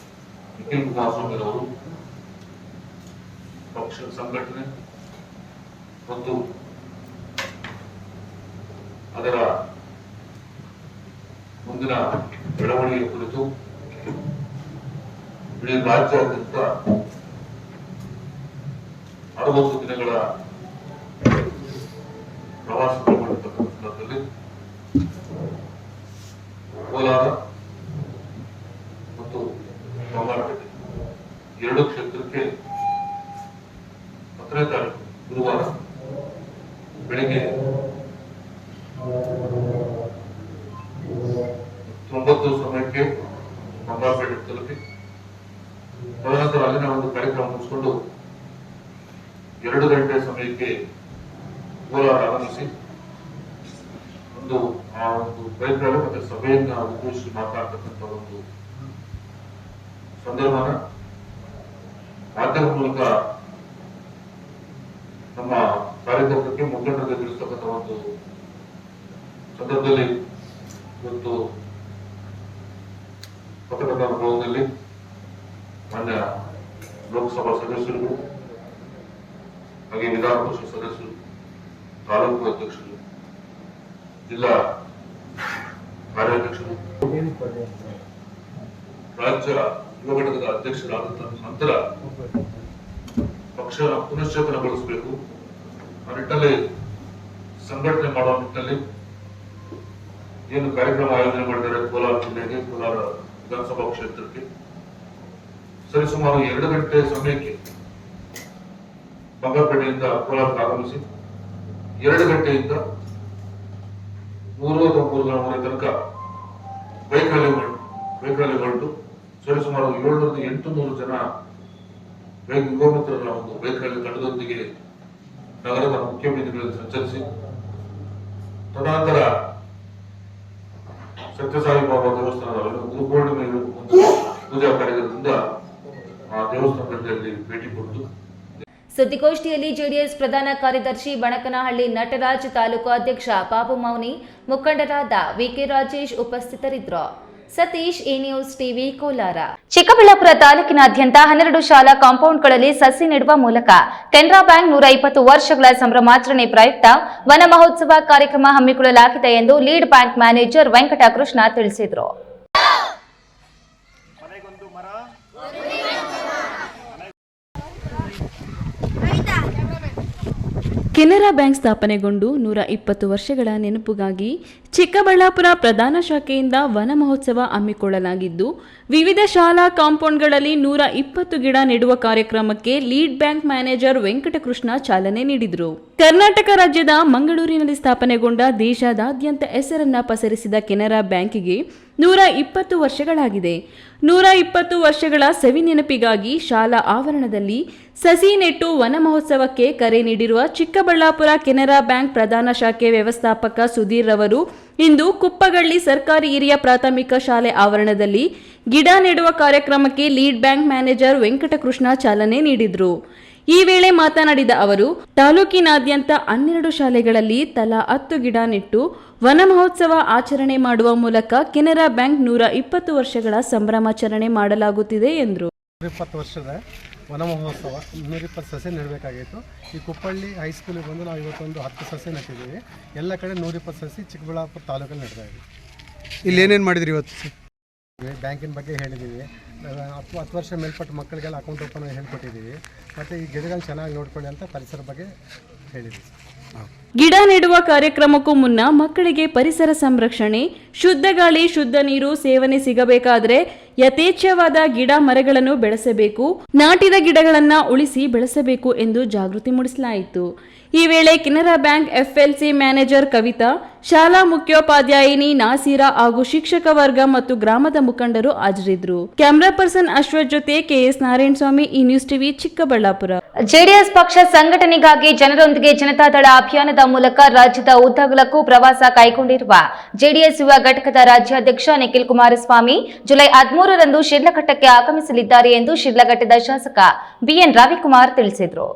ನಿಖಿಲ್ ಕುಮಾರಸ್ವಾಮಿ ಅವರು ಪಕ್ಷ ಸಂಘಟನೆ ಮತ್ತು ಅದರ ಮುಂದಿನ ಬೆಳವಣಿಗೆ ಕುರಿತು ಇಡೀ ರಾಜ್ಯಾದ್ಯಂತ 60 ದಿನಗಳ ಪ್ರವಾಸ ಕೈಗೊಳ್ಳತಕ್ಕಂಥ ಸಂದರ್ಭದಲ್ಲಿ ಕೋಲಾರ ಮತ್ತು ಬಂಗಾರಪೇಟೆ 2 ಕ್ಷೇತ್ರಕ್ಕೆ 10ನೇ ತಾರೀಕು ಗುರುವಾರ ಬೆಳಿಗ್ಗೆ 9 ಸಮಯಕ್ಕೆ ಬಂಗಾರಪೇಟೆ ತಲುಪಿ ತದನಂತರ ಅಲ್ಲಿನ ಒಂದು ಕಾರ್ಯಕ್ರಮ ಮುಗಿಸಿಕೊಂಡು 2 ಗಂಟೆ ಸಮಯಕ್ಕೆ ಕೋಲಾರ ಆಗಮಿಸಿ ಆ ಒಂದು ಬೈಕ್ ರ್ಯಾಲಿ ಮತ್ತೆ ಸಭೆಯನ್ನ ಉದ್ದೇಶಿಸಿ ಮಾತನಾಡ್ತಕ್ಕಂಥ ಒಂದು ಸಂದರ್ಭನ ಮಾಧ್ಯಮ ಮೂಲಕ ನಮ್ಮ ಕಾರ್ಯಕರ್ತರಿಗೆ ಮುಖಂಡರಿಗೆ ತಿಳಿಸ್ತಕ್ಕಂಥ ಒಂದು ಸಂದರ್ಭದಲ್ಲಿ ಇವತ್ತು ಪತ್ರಕರ್ತರ ಭವನದಲ್ಲಿ ಮಾನ್ಯ ಲೋಕಸಭಾ ಸದಸ್ಯರು ಹಾಗೆ ವಿಧಾನ ಪರಿಷತ್ ಸದಸ್ಯರು, ತಾಲೂಕು ಅಧ್ಯಕ್ಷರು, ಜಿಲ್ಲಾ ಕಾರ್ಯಾಧ್ಯಕ್ಷರು, ರಾಜ್ಯ ಯುವ ಘಟಕದ ಅಧ್ಯಕ್ಷರಾದ ನಂತರ ಪಕ್ಷ ಪುನಶ್ಚೇತನಗೊಳಿಸಬೇಕು, ಆ ನಿಟ್ಟಿನಲ್ಲಿ ಸಂಘಟನೆ ಮಾಡುವ ನಿಟ್ಟಿನಲ್ಲಿ ಏನು ಕಾರ್ಯಕ್ರಮ ಆಯೋಜನೆ ಮಾಡಿದ್ದಾರೆ ಕೋಲಾರ ಜಿಲ್ಲೆಗೆ, ಕೋಲಾರ ವಿಧಾನಸಭಾ ಕ್ಷೇತ್ರಕ್ಕೆ ಸರಿಸುಮಾರು 2 ಗಂಟೆ ಸಮಯಕ್ಕೆ ಬಂಗಾರಪೇಟೆಯಿಂದ ಕೋಲಾರಕ್ಕೆ ಆಗಮಿಸಿ 2 ಗಂಟೆಯಿಂದ 3 ಅಥವಾ 3 ತನಕ ಬೈಕ್ ರ್ಯಾಲಿ ಹೊರಟು ಸರಿಸುಮಾರು 700-800 ಜನ ಯುವ ಮಿತ್ರರ ಒಂದು ಬೈಕ್ ರ್ಯಾಲಿ ತಂಡದೊಂದಿಗೆ ನಗರದ ಮುಖ್ಯ ಬೀದಿಗಳಲ್ಲಿ ಸಂಚರಿಸಿ ತದನಂತರ ಸತ್ಯಸಾಯಿಬಾಬಾ ದೇವಸ್ಥಾನದ ಗುರುಪೂರ್ಣಿಮೆ ಒಂದು ಪೂಜಾ ಕಾರ್ಯಕ್ರಮದಿಂದ ಆ ದೇವಸ್ಥಾನದಲ್ಲಿ ಭೇಟಿ ಕೊಟ್ಟು ಸುದ್ದಿಗೋಷ್ಠಿಯಲ್ಲಿ ಜೆಡಿಎಸ್ ಪ್ರಧಾನ ಕಾರ್ಯದರ್ಶಿ ಬಣಕನಹಳ್ಳಿ ನಟರಾಜ್, ತಾಲೂಕು ಅಧ್ಯಕ್ಷ ಬಾಬು ಮೌನಿ, ಮುಖಂಡರಾದ ವಿಕೆ ರಾಜೇಶ್ ಉಪಸ್ಥಿತರಿದ್ದರು. Satish, A news TV, Kolar. Chikkaballapur ತಾಲೂಕಿನಾದ್ಯಂತ 12 ಶಾಲಾ ಕಾಂಪೌಂಡ್ಗಳಲ್ಲಿ ಸಸಿ ನೆಡುವ ಮೂಲಕ ಕೆನರಾ ಬ್ಯಾಂಕ್ 120 ವರ್ಷಗಳ ಸಂಭ್ರಮಾಚರಣೆ ಪ್ರಯುಕ್ತ ವನ ಮಹೋತ್ಸವ ಕಾರ್ಯಕ್ರಮ ಹಮ್ಮಿಕೊಳ್ಳಲಾಗಿದೆ ಎಂದು ಲೀಡ್ ಬ್ಯಾಂಕ್ ಮ್ಯಾನೇಜರ್ ವೆಂಕಟಕೃಷ್ಣ ತಿಳಿಸಿದರು. ಕೆನರಾ ಬ್ಯಾಂಕ್ ಸ್ಥಾಪನೆಗೊಂಡು 120 ವರ್ಷಗಳ ನೆನಪುಗಾಗಿ ಚಿಕ್ಕಬಳ್ಳಾಪುರ ಪ್ರಧಾನ ಶಾಖೆಯಿಂದ ವನ ಮಹೋತ್ಸವ ಹಮ್ಮಿಕೊಳ್ಳಲಾಗಿದ್ದು, ವಿವಿಧ ಶಾಲಾ ಕಾಂಪೌಂಡ್ಗಳಲ್ಲಿ 120 ಗಿಡ ನೆಡುವ ಕಾರ್ಯಕ್ರಮಕ್ಕೆ ಲೀಡ್ ಬ್ಯಾಂಕ್ ಮ್ಯಾನೇಜರ್ ವೆಂಕಟಕೃಷ್ಣ ಚಾಲನೆ ನೀಡಿದರು. ಕರ್ನಾಟಕ ರಾಜ್ಯದ ಮಂಗಳೂರಿನಲ್ಲಿ ಸ್ಥಾಪನೆಗೊಂಡ ದೇಶಾದ್ಯಂತ ಹೆಸರನ್ನ ಪಸರಿಸಿದ ಕೆನರಾ ಬ್ಯಾಂಕಿಗೆ 120 ವರ್ಷಗಳಾಗಿದೆ. 120 ವರ್ಷಗಳ ಸವಿ ನೆನಪಿಗಾಗಿ ಶಾಲಾ ಆವರಣದಲ್ಲಿ ಸಸಿ ನೆಟ್ಟು ವನ ಮಹೋತ್ಸವಕ್ಕೆ ಕರೆ ನೀಡಿರುವ ಚಿಕ್ಕಬಳ್ಳಾಪುರ ಕೆನರಾ ಬ್ಯಾಂಕ್ ಪ್ರಧಾನ ಶಾಖೆ ವ್ಯವಸ್ಥಾಪಕ ಸುಧೀರ್ ರವರು ಇಂದು ಕುಪ್ಪಗಳ್ಳಿ ಸರ್ಕಾರಿ ಹಿರಿಯ ಪ್ರಾಥಮಿಕ ಶಾಲೆ ಆವರಣದಲ್ಲಿ ಗಿಡ ನೆಡುವ ಕಾರ್ಯಕ್ರಮಕ್ಕೆ ಲೀಡ್ ಬ್ಯಾಂಕ್ ಮ್ಯಾನೇಜರ್ ವೆಂಕಟಕೃಷ್ಣ ಚಾಲನೆ ನೀಡಿದರು. ಈ ವೇಳೆ ಮಾತನಾಡಿದ ಅವರು, ತಾಲೂಕಿನಾದ್ಯಂತ 12 ಶಾಲೆಗಳಲ್ಲಿ ತಲಾ 10 ಗಿಡ ನೆಟ್ಟು ವನ ಮಹೋತ್ಸವ ಆಚರಣೆ ಮಾಡುವ ಮೂಲಕ ಕೆನರಾ ಬ್ಯಾಂಕ್ 120 ವರ್ಷಗಳ ಸಂಭ್ರಮಾಚರಣೆ ಮಾಡಲಾಗುತ್ತಿದೆ ಎಂದರು. 120 ವರ್ಷದ ವನ ಮಹೋತ್ಸವ 120 ಸಸಿ ನೆಡಬೇಕಾಗಿತ್ತು. ಈ ಕುಪ್ಪಳ್ಳಿ ಹೈಸ್ಕೂಲಿಗೆ ಬಂದು ನಾವು ಇವತ್ತೊಂದು 10 ಸಸಿ ನೆಟ್ಟಿದ್ದೀವಿ. ಎಲ್ಲ ಕಡೆ 120 ಸಸಿ ಚಿಕ್ಕಬಳ್ಳಾಪುರ ತಾಲೂಕಲ್ಲಿ ನೆಡ್ತಾ ಇದ್ದೀವಿ. ಇಲ್ಲಿ ಏನೇನು ಮಾಡಿದ್ರಿ ಇವತ್ತು? ಬ್ಯಾಂಕಿನ ಬಗ್ಗೆ ಹೇಳಿದ್ದೀವಿ. 10 ವರ್ಷ ಮೇಲ್ಪಟ್ಟ ಮಕ್ಕಳಿಗೆಲ್ಲ ಅಕೌಂಟ್ ಓಪನ್ ಹೇಳ್ಕೊಟ್ಟಿದ್ದೀವಿ. ಮತ್ತು ಈ ಗಿಡಗಳನ್ನ ಚೆನ್ನಾಗಿ ನೋಡ್ಕೊಳ್ಳಿ ಅಂತ ಪರಿಸರ ಬಗ್ಗೆ ಹೇಳಿದ್ದೀವಿ. ಗಿಡ ನೆಡುವ ಕಾರ್ಯಕ್ರಮಕ್ಕೂ ಮುನ್ನ ಮಕ್ಕಳಿಗೆ ಪರಿಸರ ಸಂರಕ್ಷಣೆ, ಶುದ್ಧ ಗಾಳಿ, ಶುದ್ಧ ನೀರು ಸೇವನೆ ಸಿಗಬೇಕಾದರೆ ಯಥೇಚ್ಛವಾದ ಗಿಡ ಮರಗಳನ್ನು ಬೆಳೆಸಬೇಕು, ನಾಟಿದ ಗಿಡಗಳನ್ನ ಉಳಿಸಿ ಬೆಳೆಸಬೇಕು ಎಂದು ಜಾಗೃತಿ ಮೂಡಿಸಲಾಯಿತು. ಈ ವೇಳೆ Canara bank FLC manager Kavitha, ಶಾಲಾ ಮುಖ್ಯೋಪಾಧ್ಯಾಯಿನಿ ನಾಸೀರಾ ಹಾಗೂ ಶಿಕ್ಷಕ ವರ್ಗ ಮತ್ತು ಗ್ರಾಮದ ಮುಖಂಡರು ಹಾಜರಿದ್ದರು. ಕ್ಯಾಮೆರಾ ಪರ್ಸನ್ ಅಶ್ವಥ್ ಜೊತೆ KS ನಾರಾಯಣಸ್ವಾಮಿ, ಈ ನ್ಯೂಸ್ ಟಿವಿ, ಚಿಕ್ಕಬಳ್ಳಾಪುರ. ಜೆಡಿಎಸ್ ಪಕ್ಷ ಸಂಘಟನೆಗಾಗಿ ಜನರೊಂದಿಗೆ ಜನತಾದಳ ಅಭಿಯಾನದ ಮೂಲಕ ರಾಜ್ಯದ ಉದ್ದಗಲಕ್ಕೂ ಪ್ರವಾಸ ಕೈಗೊಂಡಿರುವ ಜೆಡಿಎಸ್ ಯುವ ಘಟಕದ ರಾಜ್ಯಾಧ್ಯಕ್ಷ ನಿಖಿಲ್ ಕುಮಾರಸ್ವಾಮಿ ಜುಲೈ 13ರಂದು ಶಿಡ್ಲಘಟ್ಟಕ್ಕೆ ಆಗಮಿಸಲಿದ್ದಾರೆ ಎಂದು ಶಿಡ್ಲಘಟ್ಟದ ಶಾಸಕ BN ರವಿಕುಮಾರ್ ತಿಳಿಸಿದರು.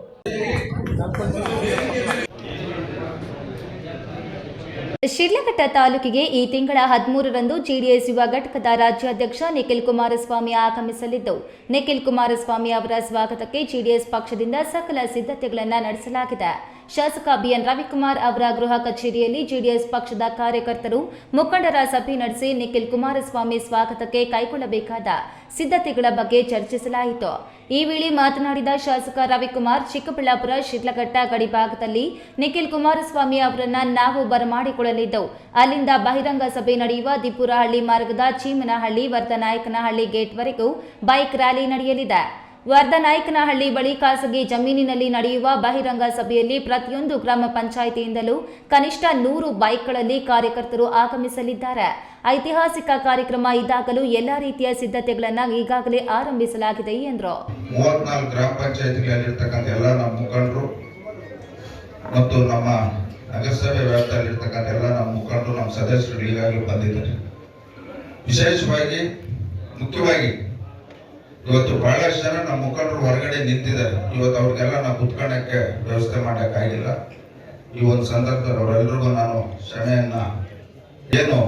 ಶಿಡ್ಲಘಟ್ಟ ತಾಲೂಕಿಗೆ ಈ ತಿಂಗಳ 13ರಂದು ಜೆಡಿಎಸ್ ಯುವ ಘಟಕದ ರಾಜ್ಯಾಧ್ಯಕ್ಷ ನಿಖಿಲ್ ಕುಮಾರಸ್ವಾಮಿ ಆಗಮಿಸಲಿದ್ದು, ನಿಖಿಲ್ ಕುಮಾರಸ್ವಾಮಿ ಅವರ ಸ್ವಾಗತಕ್ಕೆ ಜೆಡಿಎಸ್ ಪಕ್ಷದಿಂದ ಸಕಲ ಸಿದ್ಧತೆಗಳನ್ನು ನಡೆಸಲಾಗಿದೆ. ಶಾಸಕ BN ರವಿಕುಮಾರ್ ಅವರ ಗೃಹ ಕಚೇರಿಯಲ್ಲಿ ಜೆಡಿಎಸ್ ಪಕ್ಷದ ಕಾರ್ಯಕರ್ತರು, ಮುಖಂಡರ ಸಭೆ ನಡೆಸಿ ನಿಖಿಲ್ ಕುಮಾರಸ್ವಾಮಿ ಸ್ವಾಗತಕ್ಕೆ ಕೈಗೊಳ್ಳಬೇಕಾದ ಸಿದ್ಧತೆಗಳ ಬಗ್ಗೆ ಚರ್ಚಿಸಲಾಯಿತು. ಈ ವೇಳೆ ಮಾತನಾಡಿದ ಶಾಸಕ ರವಿಕುಮಾರ್, ಚಿಕ್ಕಬಳ್ಳಾಪುರ ಶಿಡ್ಲಘಟ್ಟ ಗಡಿಭಾಗದಲ್ಲಿ ನಿಖಿಲ್ ಕುಮಾರಸ್ವಾಮಿ ಅವರನ್ನ ನಾವು ಬರಮಾಡಿಕೊಳ್ಳಲಿದ್ದೆವು. ಅಲ್ಲಿಂದ ಬಹಿರಂಗ ಸಭೆ ನಡೆಯುವ ದಿಪುರಹಳ್ಳಿ ಮಾರ್ಗದ ಚೀಮನಹಳ್ಳಿ ವರ್ಧನಾಯಕನಹಳ್ಳಿ ಗೇಟ್ವರೆಗೂ ಬೈಕ್ ರ್ಯಾಲಿ ನಡೆಯಲಿದೆ. ವರ್ಧನಾಯಕನಹಳ್ಳಿ ಬಳಿ ಖಾಸಗಿ ಜಮೀನಿನಲ್ಲಿ ನಡೆಯುವ ಬಹಿರಂಗ ಸಭೆಯಲ್ಲಿ ಪ್ರತಿಯೊಂದು ಗ್ರಾಮ ಪಂಚಾಯಿತಿಯಿಂದಲೂ ಕನಿಷ್ಠ 100 ಬೈಕ್ಗಳಲ್ಲಿ ಕಾರ್ಯಕರ್ತರು ಆಗಮಿಸಲಿದ್ದಾರೆ. ಐತಿಹಾಸಿಕ ಕಾರ್ಯಕ್ರಮ ಇದಾಗಲೂ ಎಲ್ಲಾ ರೀತಿಯ ಸಿದ್ಧತೆಗಳನ್ನು ಈಗಾಗಲೇ ಆರಂಭಿಸಲಾಗಿದೆ ಎಂದರು. 34 ಗ್ರಾಮ ಪಂಚಾಯಿತಿಗಳಲ್ಲಿರ್ತಕ್ಕಂಥ ಎಲ್ಲ ನಮ್ಮ ಮುಖಂಡರು ಮತ್ತು ನಮ್ಮ ನಗರಸಭೆ ವ್ಯಾಪ್ತಿಯಲ್ಲಿರ್ತಕ್ಕಂಥ ಎಲ್ಲ ನಮ್ಮ ಮುಖಂಡರು, ನಮ್ಮ ಸದಸ್ಯರು ಈಗಾಗಲೇ ಬಂದಿದ್ದಾರೆ. ವಿಶೇಷವಾಗಿ ಮುಖ್ಯವಾಗಿ ಇವತ್ತು ಬಹಳಷ್ಟು ಜನ ನಮ್ಮ ಮುಖಂಡರು ಹೊರಗಡೆ ನಿಂತಿದ್ದಾರೆ. ಇವತ್ತು ಅವ್ರಿಗೆಲ್ಲ ನಾವು ಕುತ್ಕೊಳ್ಳೋಕ್ಕೆ ವ್ಯವಸ್ಥೆ ಮಾಡೋಕ್ಕಾಗಿಲ್ಲ. ಈ ಒಂದು ಸಂದರ್ಭದಲ್ಲಿ ಅವರೆಲ್ಲರಿಗೂ ನಾನು ಕ್ಷಮೆಯನ್ನ ಏನು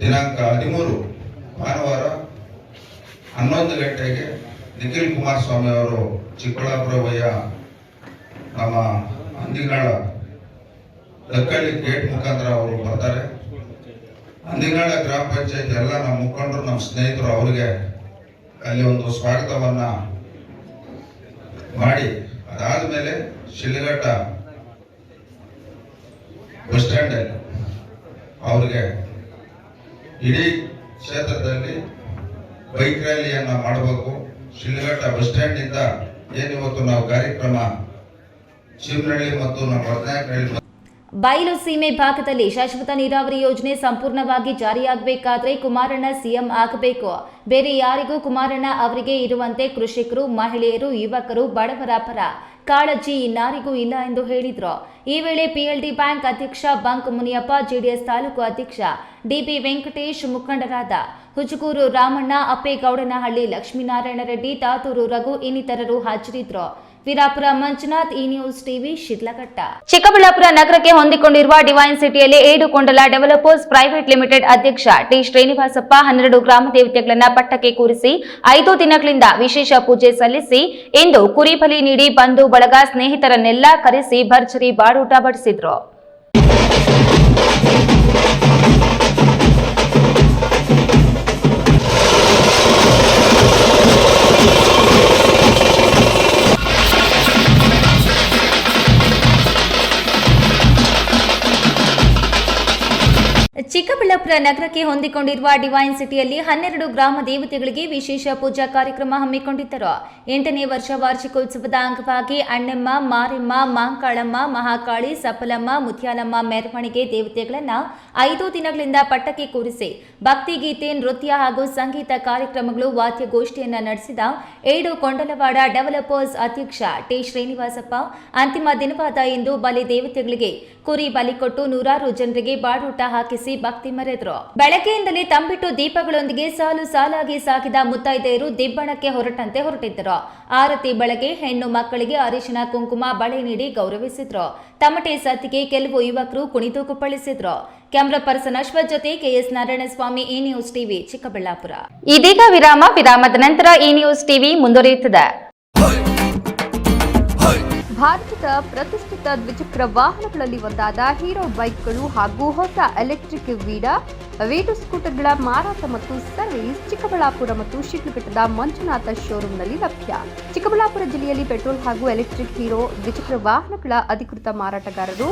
ದಿನಾಂಕ 13 ಭಾನುವಾರ 11 ಗಂಟೆಗೆ ನಿಖಿಲ್ ಕುಮಾರಸ್ವಾಮಿ ಅವರು ಚಿಕ್ಕಬಳ್ಳಾಪುರ ವಯ್ಯ ನಮ್ಮ ಅಂದಿಗಾಳ ದಕ್ಕಳ್ಳಿ ಗೇಟ್ ಮುಖಾಂತರ ಅವರು ಬರ್ತಾರೆ. ಅಂದಿಗಾಳ ಗ್ರಾಮ ಪಂಚಾಯತ್ ಎಲ್ಲ ನಮ್ಮ ಮುಖಂಡರು, ನಮ್ಮ ಸ್ನೇಹಿತರು ಅವರಿಗೆ ಅಲ್ಲಿ ಒಂದು ಸ್ವಾಗತವನ್ನ ಮಾಡಿ, ಅದಾದ್ಮೇಲೆ ಶಿಡ್ಲಘಟ್ಟ ಬಸ್ ಸ್ಟ್ಯಾಂಡ್ ಅಲ್ಲಿ ಅವ್ರಿಗೆ ಇಡೀ ಕ್ಷೇತ್ರದಲ್ಲಿ ಬೈಕ್ ರ್ಯಾಲಿಯನ್ನ ಮಾಡಬೇಕು. ಶಿಡ್ಲಘಟ್ಟ ಬಸ್ ಸ್ಟ್ಯಾಂಡ್ ಇಂದ ಏನಿವತ್ತು ನಾವು ಕಾರ್ಯಕ್ರಮ ಚೀಮನಹಳ್ಳಿ ಮತ್ತು ನಮ್ಮ ವರ್ಧನಾಯಕನಹಳ್ಳಿ ಬಯಲು ಸೀಮೆ ಭಾಗದಲ್ಲಿ ಶಾಶ್ವತ ನೀರಾವರಿ ಯೋಜನೆ ಸಂಪೂರ್ಣವಾಗಿ ಜಾರಿಯಾಗಬೇಕಾದ್ರೆ ಕುಮಾರಣ್ಣ ಸಿಎಂ ಆಗಬೇಕು. ಬೇರೆ ಯಾರಿಗೂ ಕುಮಾರಣ್ಣ ಅವರಿಗೆ ಇರುವಂತೆ ಕೃಷಿಕರು, ಮಹಿಳೆಯರು, ಯುವಕರು, ಬಡವರ ಪರ ಕಾಳಜಿ ಇನ್ನಾರಿಗೂ ಇಲ್ಲ ಎಂದು ಹೇಳಿದರು. ಈ ವೇಳೆ PLD ಬ್ಯಾಂಕ್ ಅಧ್ಯಕ್ಷ ಬಂಕ್ ಮುನಿಯಪ್ಪ, ಜೆಡಿಎಸ್ ತಾಲೂಕು ಅಧ್ಯಕ್ಷ DB ವೆಂಕಟೇಶ್, ಮುಖಂಡರಾದ ಹುಜಗೂರು ರಾಮಣ್ಣ, ಅಪ್ಪೇಗೌಡನಹಳ್ಳಿ ಲಕ್ಷ್ಮೀನಾರಾಯಣ ರೆಡ್ಡಿ, ತಾತೂರು ರಘು ಇನ್ನಿತರರು ಹಾಜರಿದ್ದರು. ವೀರಾಪುರ ಮಂಜುನಾಥ್, ಈ ನ್ಯೂಸ್ ಟಿವಿ, ಶಿಡ್ಲಘಟ್ಟ. ಚಿಕ್ಕಬಳ್ಳಾಪುರ ನಗರಕ್ಕೆ ಹೊಂದಿಕೊಂಡಿರುವ ಡಿವೈನ್ ಸಿಟಿಯಲ್ಲಿ ಏಡುಕೊಂಡಲ ಡೆವಲಪರ್ಸ್ ಪ್ರೈವೇಟ್ ಲಿಮಿಟೆಡ್ ಅಧ್ಯಕ್ಷ T ಶ್ರೀನಿವಾಸಪ್ಪ 12 ಗ್ರಾಮ ದೇವತೆಗಳನ್ನು ಪಟ್ಟಕ್ಕೆ ಕೂರಿಸಿ 5 ದಿನಗಳಿಂದ ವಿಶೇಷ ಪೂಜೆ ಸಲ್ಲಿಸಿ ಇಂದು ಕುರಿ ಬಲಿ ನೀಡಿ ಬಂಧು ಬಳಗ ಸ್ನೇಹಿತರನ್ನೆಲ್ಲ ಕರೆಸಿ ಭರ್ಜರಿ ಬಾಡೂಟ ಬಡಿಸಿದ್ರು. ಚಿಕ್ಕಬಳ್ಳಾಪುರ ನಗರಕ್ಕೆ ಹೊಂದಿಕೊಂಡಿರುವ ಡಿವೈನ್ ಸಿಟಿಯಲ್ಲಿ 12 ಗ್ರಾಮ ದೇವತೆಗಳಿಗೆ ವಿಶೇಷ ಪೂಜಾ ಕಾರ್ಯಕ್ರಮ ಹಮ್ಮಿಕೊಂಡಿದ್ದರು. 8ನೇ ವರ್ಷ ವಾರ್ಷಿಕೋತ್ಸವದ ಅಂಗವಾಗಿ ಅಣ್ಣಮ್ಮ, ಮಾರೆಮ್ಮ, ಮಾಂಕಾಳಮ್ಮ, ಮಹಾಕಾಳಿ, ಸಫಲಮ್ಮ, ಮುತ್ಯಾಲಮ್ಮ ಮೆರವಣಿಗೆ ದೇವತೆಗಳನ್ನು 5 ದಿನಗಳಿಂದ ಪಟ್ಟಕ್ಕೆ ಕೂರಿಸಿ ಭಕ್ತಿಗೀತೆ, ನೃತ್ಯ ಹಾಗೂ ಸಂಗೀತ ಕಾರ್ಯಕ್ರಮಗಳು, ವಾದ್ಯಗೋಷ್ಠಿಯನ್ನು ನಡೆಸಿದ ಏಡು ಕೊಂಡಲವಾಡ ಡೆವಲಪರ್ಸ್ ಅಧ್ಯಕ್ಷ T ಶ್ರೀನಿವಾಸಪ್ಪ ಅಂತಿಮ ದಿನವಾದ ಇಂದು ಬಲಿ ದೇವತೆಗಳಿಗೆ ಕುರಿ ಬಲಿ ಕೊಟ್ಟು ನೂರಾರು ಜನರಿಗೆ ಬಾಡೂಟ ಹಾಕಿಸಿ ಭಕ್ತಿ ಮೆರೆದರು. ಬೆಳಗ್ಗೆಯಿಂದಲೇ ತಂಬಿಟ್ಟು ದೀಪಗಳೊಂದಿಗೆ ಸಾಲು ಸಾಲಾಗಿ ಸಾಗಿದ ಮುತ್ತೈದೆಯರು ದಿಬ್ಬಣಕ್ಕೆ ಹೊರಟಿದ್ದರು. ಆರತಿ ಬೆಳಗ್ಗೆ ಹೆಣ್ಣು ಮಕ್ಕಳಿಗೆ ಅರಿಶಿನ ಕುಂಕುಮ ಬಳೆ ನೀಡಿ ಗೌರವಿಸಿದ್ರು. ತಮಟೆ ಸತ್ತಿಗೆ ಕೆಲವು ಯುವಕರು ಕುಣಿದು ಕುಪ್ಪಳಿಸಿದ್ರು. ಕ್ಯಾಮೆರಾ ಪರ್ಸನ್ ಅಶ್ವಥ್ ಜೊತೆ KS ನಾರಾಯಣಸ್ವಾಮಿ, ಈ ನ್ಯೂಸ್ ಟಿವಿ, ಚಿಕ್ಕಬಳ್ಳಾಪುರ. ಇದೀಗ ವಿರಾಮದ ನಂತರ ಈ ನ್ಯೂಸ್ ಟಿವಿ ಮುಂದುವರಿಯುತ್ತದೆ. ಭಾರತದ ಪ್ರತಿಷ್ಠಿತ ದ್ವಿಚಕ್ರ ವಾಹನಗಳಲ್ಲಿ ಒಂದಾದ ಹೀರೋ ಬೈಕ್ಗಳು ಹಾಗೂ ಹೊಸ ಎಲೆಕ್ಟ್ರಿಕ್ ವೀಡು ಸ್ಕೂಟರ್ಗಳ ಮಾರಾಟ ಮತ್ತು ಸರ್ವಿಸ್ ಚಿಕ್ಕಬಳ್ಳಾಪುರ ಮತ್ತು ಶಿಡ್ಲಘಟ್ಟದ ಮಂಜುನಾಥ ಶೋರೂಮ್ನಲ್ಲಿ ಲಭ್ಯ. ಚಿಕ್ಕಬಳ್ಳಾಪುರ ಜಿಲ್ಲೆಯಲ್ಲಿ ಪೆಟ್ರೋಲ್ ಹಾಗೂ ಎಲೆಕ್ಟ್ರಿಕ್ ಹೀರೋ ದ್ವಿಚಕ್ರ ವಾಹನಗಳ ಅಧಿಕೃತ ಮಾರಾಟಗಾರರು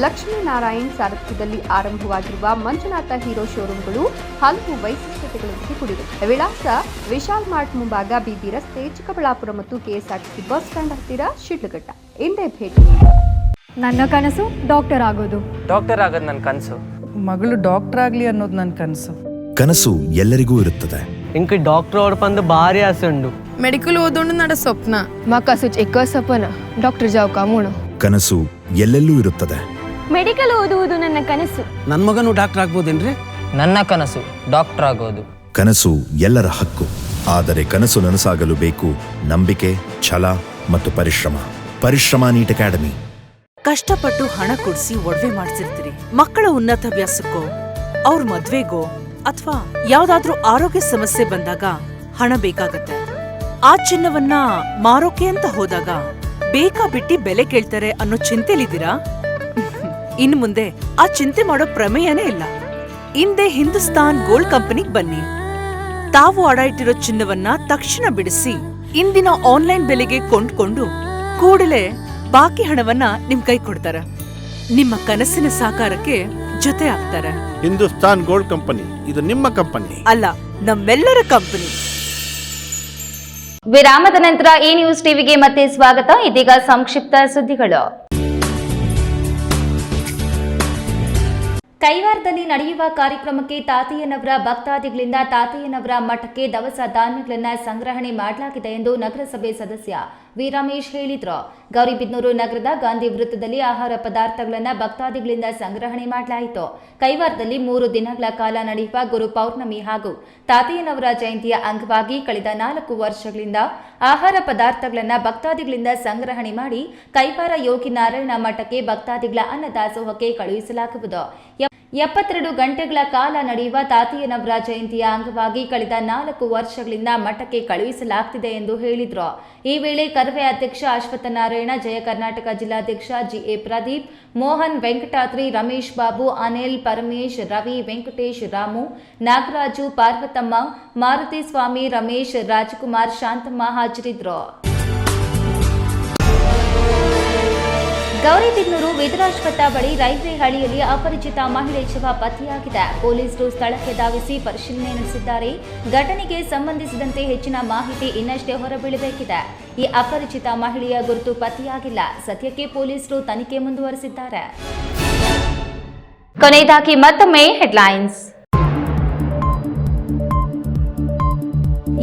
ಲಕ್ಷ್ಮೀನಾರಾಯಣ್ ಸಾರಥ್ಯದಲ್ಲಿ ಆರಂಭವಾಗಿರುವ ಮಂಜುನಾಥ ಹೀರೋ ಶೋರೂಮ್ಗಳು ಹಲವು ವೈಶಿಷ್ಟ್ಯತೆಗಳೊಂದಿಗೆ ಕೂಡಿವೆ. ವಿಳಾಸ ವಿಶಾಲ್ ಮಾರ್ಟ್ ಮುಂಭಾಗ ಬಿಬಿ ರಸ್ತೆ, ಚಿಕ್ಕಬಳ್ಳಾಪುರ ಮತ್ತು ಕೆಎಸ್ಆರ್ಟಿಸಿ ಬಸ್ ಸ್ಟ್ಯಾಂಡ್ ಹತ್ತಿರ ಶಿಡ್ಲಘಟ್ಟ. ಹಿಂದೆ ಭೇಟಿ. ನನ್ನ ಕನಸು ಡಾಕ್ಟರ್ ಆಗೋದು. ಡಾಕ್ಟರ್ ಆಗೋದು ನನ್ನ ಕನಸು. ಮಗಳು ಡಾಕ್ಟರ್ ಆಗ್ಲಿ ಅನ್ನೋದು ನನ್ನ ಕನಸು. ಕನಸು ಎಲ್ಲರಿಗೂ ಇರುತ್ತದೆ. ಇಂಕ ಡಾಕ್ಟರ್ ಓಡ್ಪಂದು ಭಾರಿ ಆಸೆ ಉಂಡು. ಮೆಡಿಕಲ್ ಓದೋಣ ನಡ ಸ್ವಪ್ನ ಮಾಕಾಸು ಎಕ್ಕ ಸಪನ ಡಾಕ್ಟರ್ ಜಾವ್ ಕಾಮೂಣ. ಕನಸು ಎಲ್ಲೆಲ್ಲೂ ಇರುತ್ತದೆ. ಮೆಡಿಕಲ್ ಓದುವುದು ನನ್ನ ಕನಸು. ನನ್ನ ಮಗನು ಡಾಕ್ಟರ್ ಆಗ್ಬೋದೇನ್ರಿ? ನನ್ನ ಕನಸು ಡಾಕ್ಟರ್ ಆಗೋದು. ಕನಸು ಎಲ್ಲರ ಹಕ್ಕು. ಆದರೆ ಕನಸು ನನಸಾಗಲು ಬೇಕು ನಂಬಿಕೆ, ಛಲ ಮತ್ತು ಪರಿಶ್ರಮ ನೀಟ್ ಅಕಾಡೆಮಿ. ಕಷ್ಟಪಟ್ಟು ಹಣ ಕೊಡಿಸಿ ಒಡವೆ ಮಾಡಿಸಿರ್ತೀರಿ. ಮಕ್ಕಳ ಉನ್ನತ ವ್ಯಾಸಕ್ಕೋ, ಅವ್ರ ಮದ್ವೆಗೋ ಅಥವಾ ಯಾವ್ದಾದ್ರೂ ಆರೋಗ್ಯ ಸಮಸ್ಯೆ ಬಂದಾಗ ಹಣ ಬೇಕಾಗತ್ತೆ. ಆ ಚಿನ್ನವನ್ನ ಮಾರೋಕೆ ಅಂತ ಹೋದಾಗ ಬೇಕಾ ಬಿಟ್ಟಿ ಬೆಲೆ ಕೇಳ್ತಾರೆ ಅನ್ನೋ ಚಿಂತೆಲಿದ್ದೀರಾ? ಇನ್ನು ಮುಂದೆ ಆ ಚಿಂತೆ ಮಾಡೋ ಪ್ರಮೇಯನೇ ಇಲ್ಲ. ಹಿಂದೆ ಹಿಂದೂಸ್ತಾನ್ ಗೋಲ್ಡ್ ಕಂಪನಿಗೆ ಬನ್ನಿ. ತಾವು ಅಡ ಇಟ್ಟಿರೋ ಚಿನ್ನವನ್ನ ತಕ್ಷಣ ಬಿಡಿಸಿ ಇಂದಿನ ಆನ್ಲೈನ್ ಬೆಲೆಗೆ ಕೊಂಡ್ಕೊಂಡು ಕೂಡಲೇ ಬಾಕಿ ಹಣವನ್ನ ನಿಮ್ ಕೈ ಕೊಡ್ತಾರ. ನಿಮ್ಮ ಕನಸಿನ ಸಾಕಾರಕ್ಕೆ ಜೊತೆ ಆಗ್ತಾರೆ. ಹಿಂದೂಸ್ತಾನ್ ಗೋಲ್ಡ್ ಕಂಪನಿ ಇದು ನಿಮ್ಮ ಕಂಪನಿ ಅಲ್ಲ, ನಮ್ಮೆಲ್ಲರ ಕಂಪನಿ. ವಿರಾಮದ ನಂತರ ಈ ನ್ಯೂಸ್ ಟಿವಿಗೆ ಮತ್ತೆ ಸ್ವಾಗತ. ಇದೀಗ ಸಂಕ್ಷಿಪ್ತ ಸುದ್ದಿಗಳು. ಕೈವಾರದಲ್ಲಿ ನಡೆಯುವ ಕಾರ್ಯಕ್ರಮಕ್ಕೆ ತಾತಯ್ಯನವರ ಭಕ್ತಾದಿಗಳಿಂದ ತಾತಯ್ಯನವರ ಮಠಕ್ಕೆ ದವಸ ಧಾನ್ಯಗಳನ್ನು ಸಂಗ್ರಹಣೆ ಮಾಡಲಾಗಿದೆ ಎಂದು ನಗರಸಭೆ ಸದಸ್ಯ ವಿ ರಮೇಶ್ ಹೇಳಿದರು. ಗೌರಿಬಿದನೂರು ನಗರದ ಗಾಂಧಿ ವೃತ್ತದಲ್ಲಿ ಆಹಾರ ಪದಾರ್ಥಗಳನ್ನು ಭಕ್ತಾದಿಗಳಿಂದ ಸಂಗ್ರಹಣೆ ಮಾಡಲಾಯಿತು. ಕೈವಾರದಲ್ಲಿ 3 ದಿನಗಳ ಕಾಲ ನಡೆಯುವ ಗುರು ಪೌರ್ಣಮಿ ಹಾಗೂ ತಾತಯ್ಯನವರ ಜಯಂತಿಯ ಅಂಗವಾಗಿ ಕಳೆದ 4 ವರ್ಷಗಳಿಂದ ಆಹಾರ ಪದಾರ್ಥಗಳನ್ನು ಭಕ್ತಾದಿಗಳಿಂದ ಸಂಗ್ರಹಣೆ ಮಾಡಿ ಕೈವಾರ ಯೋಗಿ ನಾರಾಯಣ ಮಠಕ್ಕೆ ಭಕ್ತಾದಿಗಳ ಅನ್ನದಾಸೋಹಕ್ಕೆ ಕಳುಹಿಸಲಾಗುವುದು. 72 ಗಂಟೆಗಳ ಕಾಲ ನಡೆಯುವ ತಾತಯ್ಯನವರ ಜಯಂತಿಯ ಅಂಗವಾಗಿ ಕಳೆದ 4 ವರ್ಷಗಳಿಂದ ಮಠಕ್ಕೆ ಕಳುಹಿಸಲಾಗುತ್ತಿದೆ ಎಂದು ಹೇಳಿದರು. ಈ ವೇಳೆ ಕರವೇ ಅಧ್ಯಕ್ಷ ಅಶ್ವತ್ಥನಾರಾಯಣ, ಜಯ ಕರ್ನಾಟಕ ಜಿಲ್ಲಾಧ್ಯಕ್ಷ ಜಿಎ ಪ್ರದೀಪ್, ಮೋಹನ್, ವೆಂಕಟಾದ್ರಿ, ರಮೇಶ್ ಬಾಬು, ಅನಿಲ್, ಪರಮೇಶ್, ರವಿ, ವೆಂಕಟೇಶ್, ರಾಮು, ನಾಗರಾಜು, ಪಾರ್ವತಮ್ಮ, ಮಾರುತಿ ಸ್ವಾಮಿ, ರಮೇಶ್, ರಾಜಕುಮಾರ್, ಶಾಂತಮ್ಮ ಹಾಜರಿದ್ದರು. ಗೌರಿಬಿದನೂರು ವಿದುರಾಶ್ವತ್ಥ ಬಳಿ ರೈಲ್ವೆ ಹಳಿಯಲ್ಲಿ ಅಪರಿಚಿತ ಮಹಿಳೆ ಶವ ಪತ್ತೆಯಾಗಿದೆ. ಪೊಲೀಸರು ಸ್ಥಳಕ್ಕೆ ಧಾವಿಸಿ ಪರಿಶೀಲನೆ ನಡೆಸಿದ್ದಾರೆ. ಘಟನೆಗೆ ಸಂಬಂಧಿಸಿದಂತೆ ಹೆಚ್ಚಿನ ಮಾಹಿತಿ ಇನ್ನಷ್ಟೇ ಹೊರಬೀಳಬೇಕಿದೆ. ಈ ಅಪರಿಚಿತ ಮಹಿಳೆಯ ಗುರುತು ಪತ್ತೆಯಾಗಿಲ್ಲ. ಸದ್ಯಕ್ಕೆ ಪೊಲೀಸರು ತನಿಖೆ ಮುಂದುವರೆಸಿದ್ದಾರೆ. ಕೊನೆಯದಾಗಿ ಮತ್ತೊಮ್ಮೆ ಹೆಡ್ಲೈನ್ಸ್.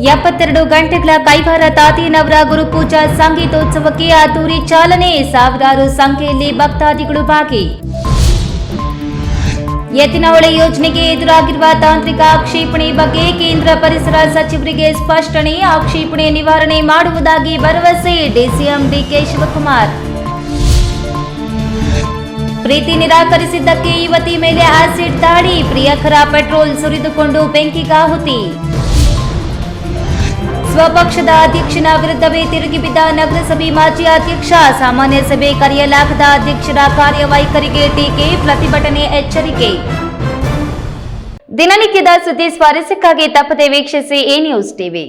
72 ಗಂಟೆಗಳ ಕೈವಾರ ತಾತಯ್ಯನವರ ಗುರುಪೂಜಾ ಸಂಗೀತೋತ್ಸವಕ್ಕೆ ಅದ್ದೂರಿ ಚಾಲನೆ. ಸಾವಿರಾರು ಸಂಖ್ಯೆಯಲ್ಲಿ ಭಕ್ತಾದಿಗಳು ಭಾಗಿ. ಎತ್ತಿನಹೊಳೆ ಯೋಜನೆಗೆ ಎದುರಾಗಿರುವ ತಾಂತ್ರಿಕ ಆಕ್ಷೇಪಣೆ ಬಗ್ಗೆ ಕೇಂದ್ರ ಪರಿಸರ ಸಚಿವರಿಗೆ ಸ್ಪಷ್ಟನೆ. ಆಕ್ಷೇಪಣೆ ನಿವಾರಣೆ ಮಾಡುವುದಾಗಿ ಭರವಸೆ. DCM DK Shivakumar. ಪ್ರೀತಿ ನಿರಾಕರಿಸಿದ್ದಕ್ಕೆ ಯುವತಿ ಮೇಲೆ ಆಸಿಡ್ ದಾಳಿ. ಪ್ರಿಯಕರ ಪೆಟ್ರೋಲ್ ಸುರಿದುಕೊಂಡು ಬೆಂಕಿಗಾಹುತಿ. ಸ್ವಪಕ್ಷದ ಅಧ್ಯಕ್ಷನ ವಿರುದ್ಧವೇ ತಿರುಗಿ ಬಿದ್ದ ನಗರಸಭೆ ಮಾಜಿ ಅಧ್ಯಕ್ಷ. ಸಾಮಾನ್ಯ ಸಭೆ ಕರೆಯಲಾಗದ ಅಧ್ಯಕ್ಷರ ಕಾರ್ಯವೈಖರಿಗೆ ಟೀಕೆ. ಪ್ರತಿಭಟನೆ ಎಚ್ಚರಿಕೆ. ದಿನನಿತ್ಯದ ಸುದ್ದಿ ಸ್ವಾರಸ್ಯಕ್ಕಾಗಿ ತಪ್ಪದೆ ವೀಕ್ಷಿಸಿ ಎ ನ್ಯೂಸ್ ಟಿವಿ.